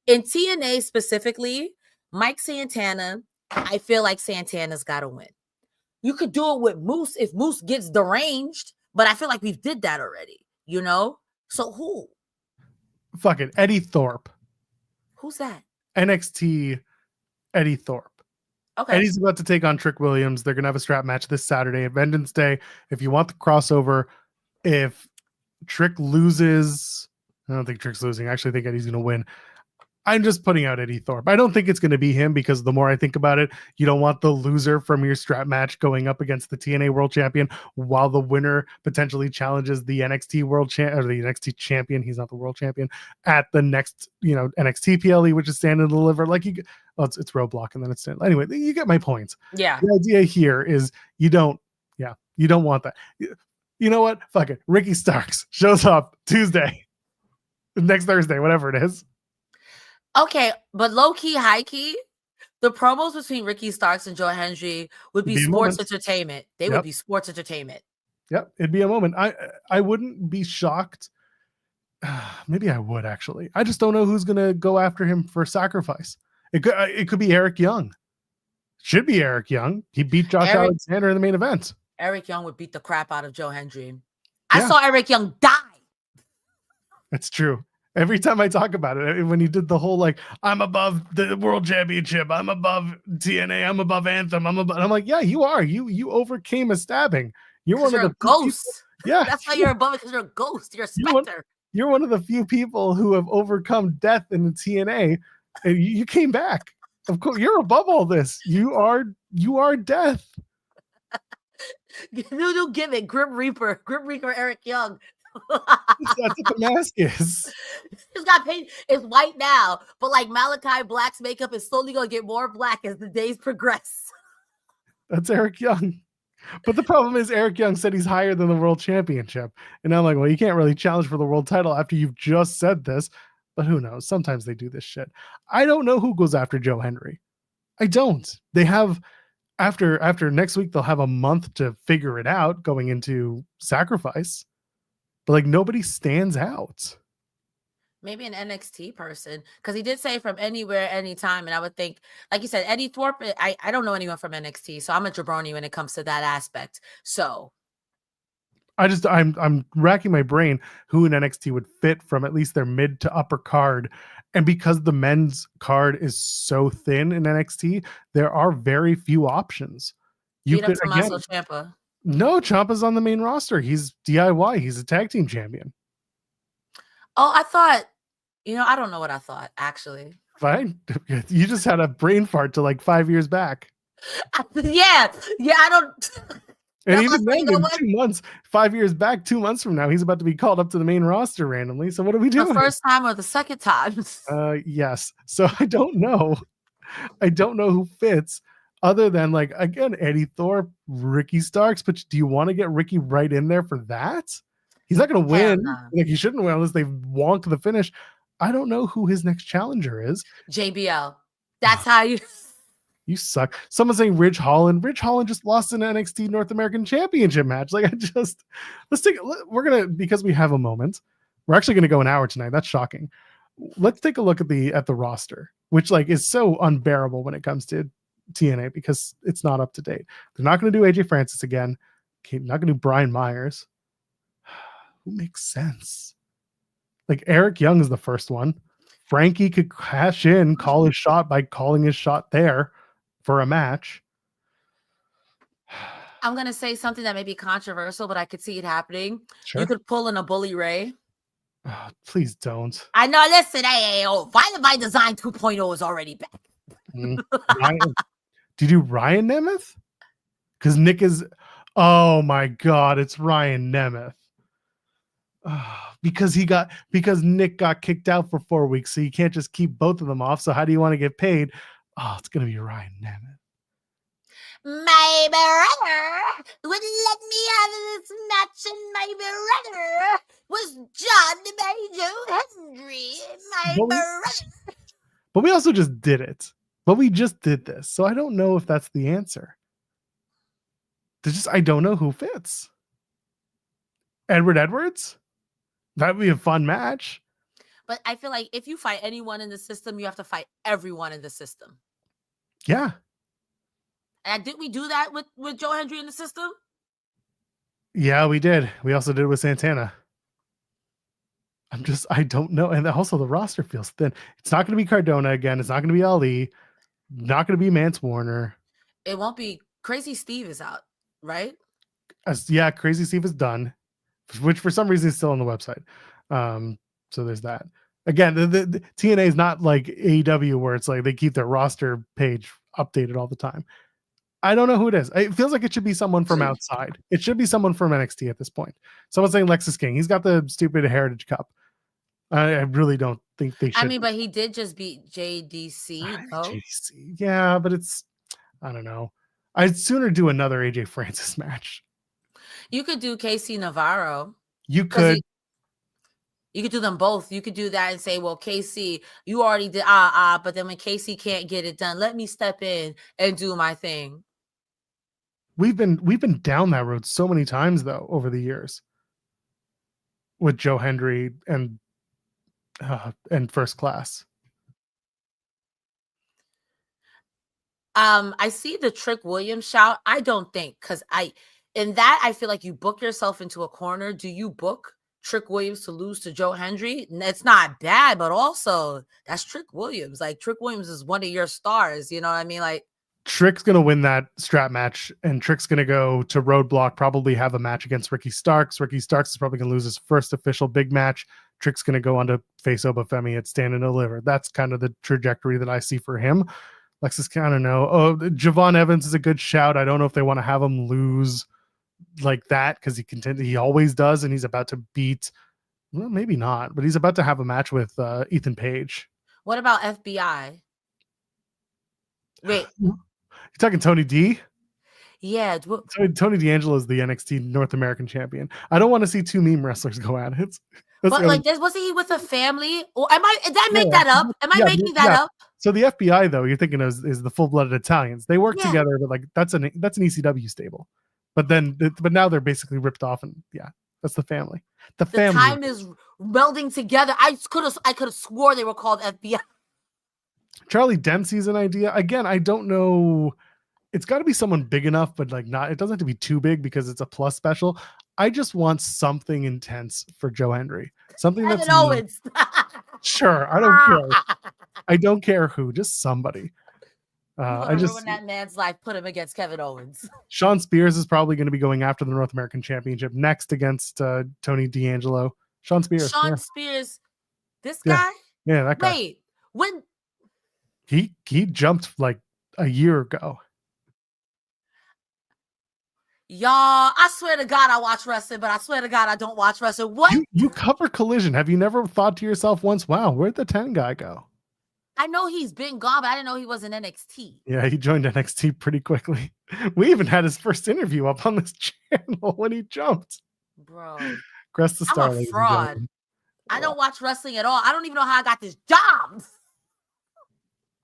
Speaker 2: In TNA specifically, Mike Santana, I feel like Santana's got to win. You could do it with Moose if Moose gets deranged, but I feel like we've did that already, you know? So who?
Speaker 1: Fucking Eddie Thorpe.
Speaker 2: Who's that?
Speaker 1: NXT Eddie Thorpe.
Speaker 2: Okay.
Speaker 1: Eddie's about to take on Trick Williams. They're going to have a strap match this Saturday at Vengeance Day. If you want the crossover, if Trick loses, I don't think Trick's losing. I actually think Eddie's going to win. I'm just putting out Eddie Thorpe. I don't think it's going to be him because the more I think about it, you don't want the loser from your strap match going up against the TNA World Champion while the winner potentially challenges the NXT World Champion or the NXT Champion. He's not the World Champion at the next, NXT PLE, which is Stand and Deliver. Like it's Roadblock and then it's Stand. Anyway, you get my points.
Speaker 2: Yeah.
Speaker 1: The idea here is you don't want that. You know what? Fuck it. Ricky Starks shows up Tuesday, next Thursday, whatever it is.
Speaker 2: Okay, but low-key, high-key, the promos between Ricky Starks and Joe Hendry would be sports entertainment. They would be sports entertainment.
Speaker 1: Yep, it'd be a moment. I wouldn't be shocked. Maybe I would, actually. I just don't know who's going to go after him for sacrifice. It could be Eric Young. Should be Eric Young. He beat Josh Alexander in the main event.
Speaker 2: Eric Young would beat the crap out of Joe Hendry. I saw Eric Young die.
Speaker 1: That's true. Every time I talk about it, when he did the whole like, I'm above the world championship, I'm above TNA, I'm above Anthem, I'm like, yeah, you are. You overcame a stabbing. You're one of the
Speaker 2: ghosts.
Speaker 1: Yeah,
Speaker 2: that's why you're above it, because you're a ghost. You're a specter.
Speaker 1: You're one of the few people who have overcome death in the TNA, and you came back. Of course, you're above all this. You are death.
Speaker 2: New gimmick, Grim Reaper Eric Young.
Speaker 1: That's what the mask is.
Speaker 2: He's got paint. It's white now, but like Malachi Black's makeup is slowly going to get more black as the days progress.
Speaker 1: That's Eric Young. But the problem is Eric Young said he's higher than the world championship. And I'm like, well, you can't really challenge for the world title after you've just said this. But who knows? Sometimes they do this shit. I don't know who goes after Joe Hendry. I don't. They have after next week, they'll have a month to figure it out going into Sacrifice. But like nobody stands out.
Speaker 2: Maybe an NXT person, because he did say from anywhere, anytime, and I would think, like you said, Eddie Thorpe. I don't know anyone from NXT, so I'm a jabroni when it comes to that aspect. So
Speaker 1: I'm racking my brain who in NXT would fit from at least their mid to upper card, and because the men's card is so thin in NXT, there are very few options.
Speaker 2: You could again. Ciampa.
Speaker 1: No, Ciampa's on the main roster. He's DIY. He's a tag team champion.
Speaker 2: Oh, I thought, I don't know what I thought, actually.
Speaker 1: Fine. You just had a brain fart to like 5 years back.
Speaker 2: Yeah, I don't.
Speaker 1: And even then, in 2 months, 5 years back, 2 months from now, he's about to be called up to the main roster randomly. So what are we doing?
Speaker 2: The first time or the second time?
Speaker 1: Yes. So I don't know. I don't know who fits. Other than like, again, Eddie Thorpe, Ricky Starks, but do you want to get Ricky right in there for that? He's not going to win. Like he shouldn't win unless they wonk the finish. I don't know who his next challenger is.
Speaker 2: JBL. That's how you.
Speaker 1: You suck. Someone's saying Ridge Holland. Ridge Holland just lost an NXT North American Championship match. Like we're gonna, because we have a moment. We're actually gonna go an hour tonight. That's shocking. Let's take a look at the roster, which like is so unbearable when it comes to TNA because it's not up to date. They're not going to do AJ Francis again. Okay, not going to do Brian Myers. Who makes sense? Like Eric Young is the first one. Frankie could cash in, call his shot by calling his shot there for a match.
Speaker 2: I'm going to say something that may be controversial, but I could see it happening.
Speaker 1: Sure.
Speaker 2: You could pull in a Bully Ray.
Speaker 1: Oh, please don't.
Speaker 2: I know. Listen, Violent by Design 2.0 is already back.
Speaker 1: Do you do Ryan Nemeth? Because Nick is, oh my God, it's Ryan Nemeth. Because Nick got kicked out for 4 weeks, so you can't just keep both of them off. So how do you want to get paid? Oh, it's gonna be Ryan Nemeth.
Speaker 2: My brother would let me have this match, and my brother was John Major Hendry. My brother.
Speaker 1: But we also just did it. But we just did this, so I don't know if that's the answer. I don't know who fits. Edward Edwards? That would be a fun match.
Speaker 2: But I feel like if you fight anyone in the system, you have to fight everyone in the system.
Speaker 1: Yeah.
Speaker 2: And didn't we do that with Joe Hendry in the system?
Speaker 1: Yeah, we did. We also did it with Santana. I don't know. And also the roster feels thin. It's not going to be Cardona again. It's not going to be Ali. Not going to be Mance Warner.
Speaker 2: It won't be. Crazy Steve is out, right?
Speaker 1: Yeah, Crazy Steve is done, which for some reason is still on the website. So there's that. Again, the TNA is not like AEW where it's like they keep their roster page updated all the time. I don't know who it is. It feels like it should be someone from outside. It should be someone from NXT at this point. Someone's saying Lexus King. He's got the stupid Heritage Cup. I really don't think they should.
Speaker 2: I mean, but he did just beat JDC.
Speaker 1: JDC. Yeah, but I don't know. I'd sooner do another AJ Francis match.
Speaker 2: You could do KC Navarro.
Speaker 1: You could.
Speaker 2: You could do them both. You could do that and say, well, KC, you already did but then when KC can't get it done, let me step in and do my thing.
Speaker 1: We've been down that road so many times though over the years with Joe Hendry and First Class.
Speaker 2: I see the Trick Williams shout. I don't think, because I feel like you book yourself into a corner. Do you book Trick Williams to lose to Joe Hendry? It's not bad, but also that's Trick Williams. Like, Trick Williams is one of your stars. You know what I mean? Like,
Speaker 1: Trick's going to win that strap match, and Trick's going to go to Roadblock, probably have a match against Ricky Starks. Ricky Starks is probably going to lose his first official big match. Trick's going to go on to face Obafemi at Stand and Deliver. That's kind of the trajectory that I see for him. Lexus, I don't know. Oh, Javon Evans is a good shout. I don't know if they want to have him lose like that, because he always does, and he's about to beat, well, maybe not, but he's about to have a match with Ethan Page.
Speaker 2: What about FBI? Wait.
Speaker 1: You're talking Tony D?
Speaker 2: Yeah.
Speaker 1: Tony D'Angelo is the NXT North American champion. I don't want to see two meme wrestlers go at it.
Speaker 2: But like, wasn't he with a family? Or did I make that up? Am I making that up?
Speaker 1: So the FBI, though, you're thinking is the full-blooded Italians. They work together, but like that's an ECW stable. But now they're basically ripped off, and that's the family. The family.
Speaker 2: Time is melding together. I could have swore they were called FBI.
Speaker 1: Charlie Dempsey's an idea. Again, I don't know. It's got to be someone big enough, but like not. It doesn't have to be too big because it's a plus special. I just want something intense for Joe Hendry. Something that's
Speaker 2: Owens.
Speaker 1: Sure, I don't care. I don't care who. Just somebody. I just
Speaker 2: ruin that man's life. Put him against Kevin Owens.
Speaker 1: Sean Spears is probably going to be going after the North American Championship next against Tony D'Angelo. Sean Spears.
Speaker 2: Spears. This guy.
Speaker 1: Yeah, that guy.
Speaker 2: Wait, when
Speaker 1: he jumped like a year ago.
Speaker 2: Y'all, I swear to God I watch wrestling, but I swear to God I don't watch wrestling. What?
Speaker 1: You cover Collision. Have you never thought to yourself once, wow, where'd the 10 guy go?
Speaker 2: I know he's been gone, but I didn't know he was in NXT.
Speaker 1: Yeah, he joined NXT pretty quickly. We even had his first interview up on this channel when he jumped.
Speaker 2: Bro.
Speaker 1: Cresta star.
Speaker 2: I'm a fraud. I don't watch wrestling at all. I don't even know how I got this job.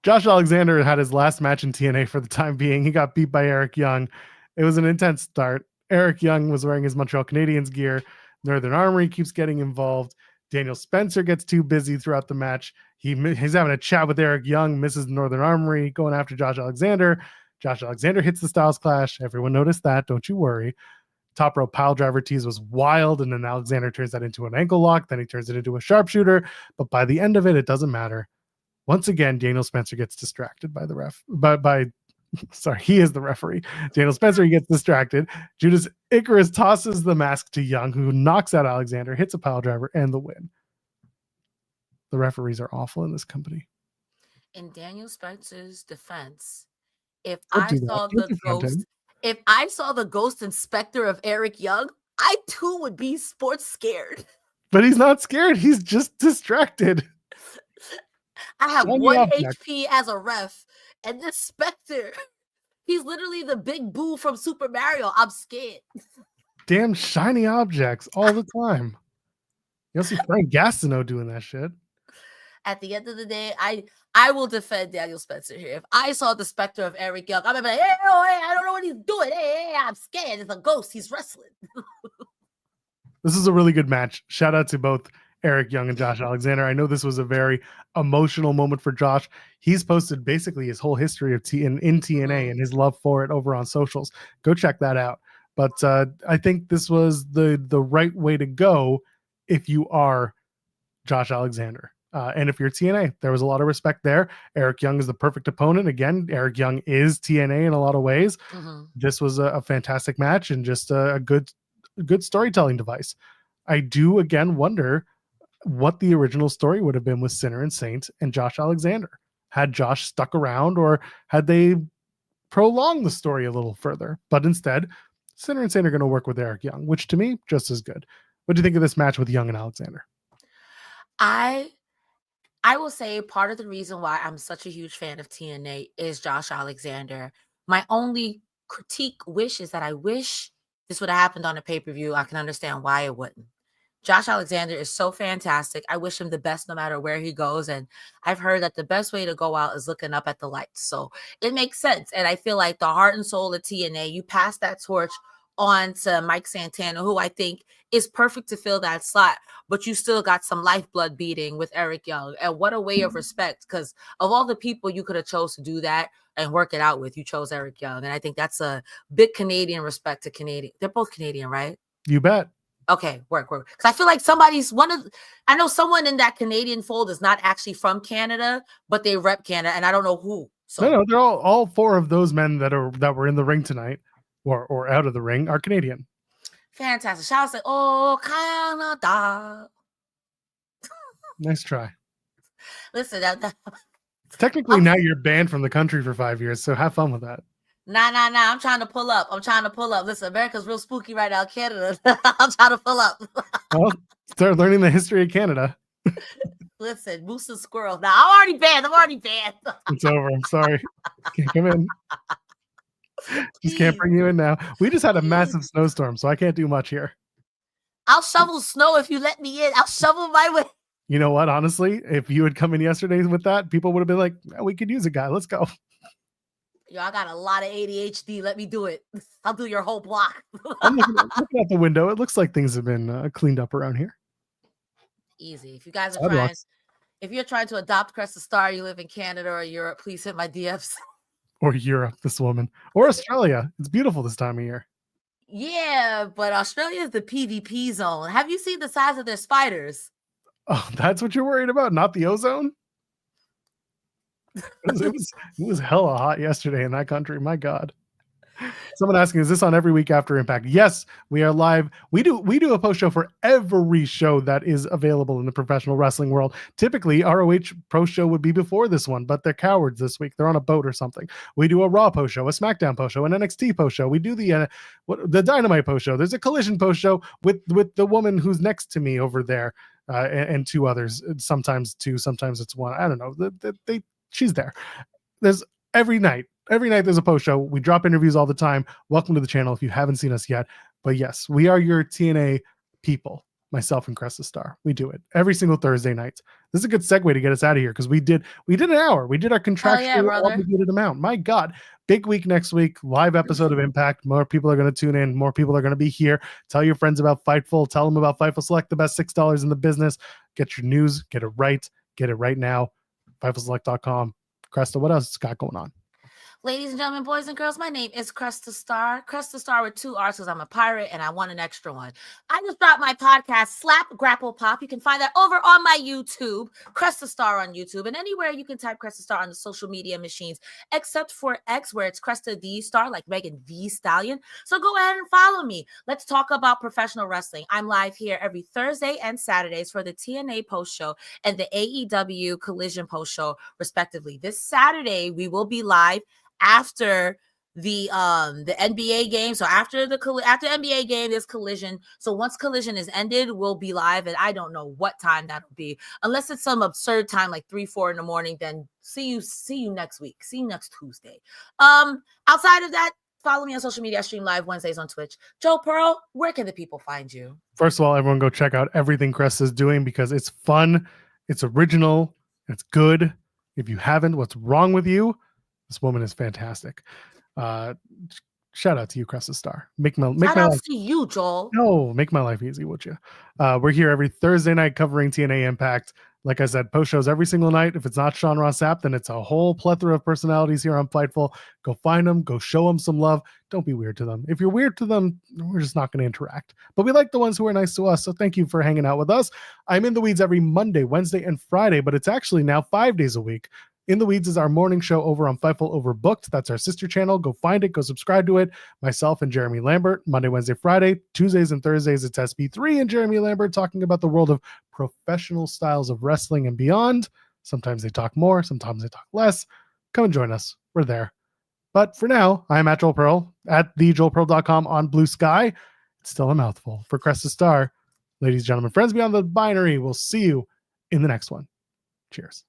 Speaker 1: Josh Alexander had his last match in TNA for the time being. He got beat by Eric Young. It was an intense start. Eric Young was wearing his Montreal Canadiens gear. Northern Armory keeps getting involved. Daniel Spencer gets too busy throughout the match. He's having a chat with Eric Young, misses Northern Armory, going after Josh Alexander. Josh Alexander hits the Styles Clash. Everyone noticed that. Don't you worry. Top rope pile driver tease was wild, and then Alexander turns that into an ankle lock. Then he turns it into a sharpshooter. But by the end of it, it doesn't matter. Once again, Daniel Spencer gets distracted by the ref. Sorry, he is the referee. Daniel Spencer, he gets distracted. Judas Icarus tosses the mask to Young, who knocks out Alexander, hits a pile driver, and the win. The referees are awful in this company.
Speaker 2: In Daniel Spencer's defense, if I saw the ghost inspector of Eric Young, I too would be sports scared.
Speaker 1: But he's not scared. He's just distracted.
Speaker 2: I have one HP as a ref, and this Spectre, he's literally the big boo from Super Mario. I'm scared.
Speaker 1: Damn shiny objects all the time. You'll see Frank Gastineau doing that shit.
Speaker 2: At the end of the day, I will defend Daniel Spencer here. If I saw the Spectre of Eric Young, I'm gonna be like, hey, I don't know what he's doing. Hey, I'm scared. It's a ghost. He's wrestling.
Speaker 1: This is a really good match. Shout out to both Eric Young and Josh Alexander. I know this was a very emotional moment for Josh. He's posted basically his whole history of in TNA and his love for it over on socials. Go check that out. But I think this was the right way to go if you are Josh Alexander. And if you're TNA, there was a lot of respect there. Eric Young is the perfect opponent. Again, Eric Young is TNA in a lot of ways. Mm-hmm. This was a fantastic match and just a good storytelling device. I do, again, wonder what the original story would have been with Sinner and Saint and Josh Alexander. Had Josh stuck around, or had they prolonged the story a little further? But instead, Sinner and Saint are going to work with Eric Young, which to me, just as good. What do you think of this match with Young and Alexander?
Speaker 2: I will say part of the reason why I'm such a huge fan of TNA is Josh Alexander. My only wish is that I wish this would have happened on a pay-per-view. I can understand why it wouldn't. Josh Alexander is so fantastic. I wish him the best no matter where he goes. And I've heard that the best way to go out is looking up at the lights. So it makes sense. And I feel like the heart and soul of TNA, you pass that torch on to Mike Santana, who I think is perfect to fill that slot, but you still got some lifeblood beating with Eric Young. And what a way of respect, because of all the people you could have chose to do that and work it out with, you chose Eric Young. And I think that's a big Canadian respect to Canadian. They're both Canadian, right?
Speaker 1: You bet.
Speaker 2: Okay, work. Because I feel like I know someone in that Canadian fold is not actually from Canada, but they rep Canada, and I don't know who. So
Speaker 1: No, they're all four of those men that were in the ring tonight or out of the ring are Canadian.
Speaker 2: Fantastic. Shout out to oh Canada.
Speaker 1: Nice try.
Speaker 2: Listen,
Speaker 1: technically now you're banned from the country for 5 years, so have fun with that.
Speaker 2: Nah. I'm trying to pull up. Listen, America's real spooky right now. Canada. I'm trying to pull up.
Speaker 1: Well, start learning the history of Canada.
Speaker 2: Listen, moose and squirrel. Nah, I'm already banned.
Speaker 1: It's over. I'm sorry. Can't come in. Just can't bring you in now. We just had a massive snowstorm, so I can't do much here.
Speaker 2: I'll shovel snow if you let me in. I'll shovel my way.
Speaker 1: You know what? Honestly, if you had come in yesterday with that, people would have been like, oh, we could use a guy. Let's go.
Speaker 2: Yo, I got a lot of ADHD. Let me do it. I'll do your whole block.
Speaker 1: I'm looking out the window. It looks like things have been cleaned up around here.
Speaker 2: Easy. If you guys are if you're trying to adopt Cresta Star, you live in Canada or Europe, please hit my DMs.
Speaker 1: Or Europe, this woman. Or Australia. It's beautiful this time of year.
Speaker 2: Yeah, but Australia is the PvP zone. Have you seen the size of their spiders?
Speaker 1: Oh, that's what you're worried about, not the ozone? It was hella hot yesterday in that country. My God. Someone asking, is this on every week after Impact? Yes, we are live. We do a post show for every show that is available in the professional wrestling world. Typically, ROH post show would be before this one, but they're cowards this week. They're on a boat or something. We do a Raw post show, a SmackDown post show, an NXT post show. We do the Dynamite post show. There's a Collision post show with the woman who's next to me over there, and two others. Sometimes two, sometimes it's one. I don't know. She's there. There's every night there's a post show. We drop interviews all the time. Welcome to the channel if you haven't seen us yet. But yes, we are your TNA people, myself and Cresta Star. We do it every single Thursday night. This is a good segue to get us out of here because we did an hour. We did our contractually obligated amount. My God, big week next week. Live episode of Impact. More people are going to tune in. More people are going to be here. Tell your friends about Fightful. Tell them about Fightful Select, the best $6 in the business. Get your news. Get it right. Get it right now. FightfulSelect.com. Cresta, what else got going on?
Speaker 2: Ladies and gentlemen, boys and girls, my name is Cresta Star. Cresta Star with 2 R's because I'm a pirate and I want an extra one. I just dropped my podcast, Slap Grapple Pop. You can find that over on my YouTube, Cresta Star on YouTube, and anywhere you can type Cresta Star on the social media machines, except for X, where it's Cresta the Star, like Megan the Stallion. So go ahead and follow me. Let's talk about professional wrestling. I'm live here every Thursday and Saturdays for the TNA post show and the AEW Collision post show, respectively. This Saturday, we will be live after the NBA game. So after NBA game, there's Collision. So once Collision is ended, we'll be live, and I don't know what time that'll be, unless it's some absurd time like 3-4 in the morning. Then see you next week. See you next Tuesday. Outside of that, follow me on social media. I stream live Wednesdays on Twitch. Joe Pearl, where can the people find you?
Speaker 1: First of all, everyone go check out everything Cresta is doing because it's fun, it's original, it's good. If you haven't, what's wrong with you? This woman is fantastic. Shout out to you, Cresta Star. Shout out
Speaker 2: to you, Joel.
Speaker 1: No, make my life easy, would you? We're here every Thursday night covering TNA Impact. Like I said, post shows every single night. If it's not Sean Ross Sapp, then it's a whole plethora of personalities here on Fightful. Go find them. Go show them some love. Don't be weird to them. If you're weird to them, we're just not going to interact. But we like the ones who are nice to us, so thank you for hanging out with us. I'm in the weeds every Monday, Wednesday, and Friday, but it's actually now 5 days a week. In the Weeds is our morning show over on Fightful Overbooked. That's our sister channel. Go find it. Go subscribe to it. Myself and Jeremy Lambert, Monday, Wednesday, Friday. Tuesdays and Thursdays, it's SB3 and Jeremy Lambert talking about the world of professional styles of wrestling and beyond. Sometimes they talk more. Sometimes they talk less. Come and join us. We're there. But for now, I'm at Joel Pearl, at thejoelpearl.com on Blue Sky. It's still a mouthful. For Cresta Star, ladies and gentlemen, friends beyond the binary, we'll see you in the next one. Cheers.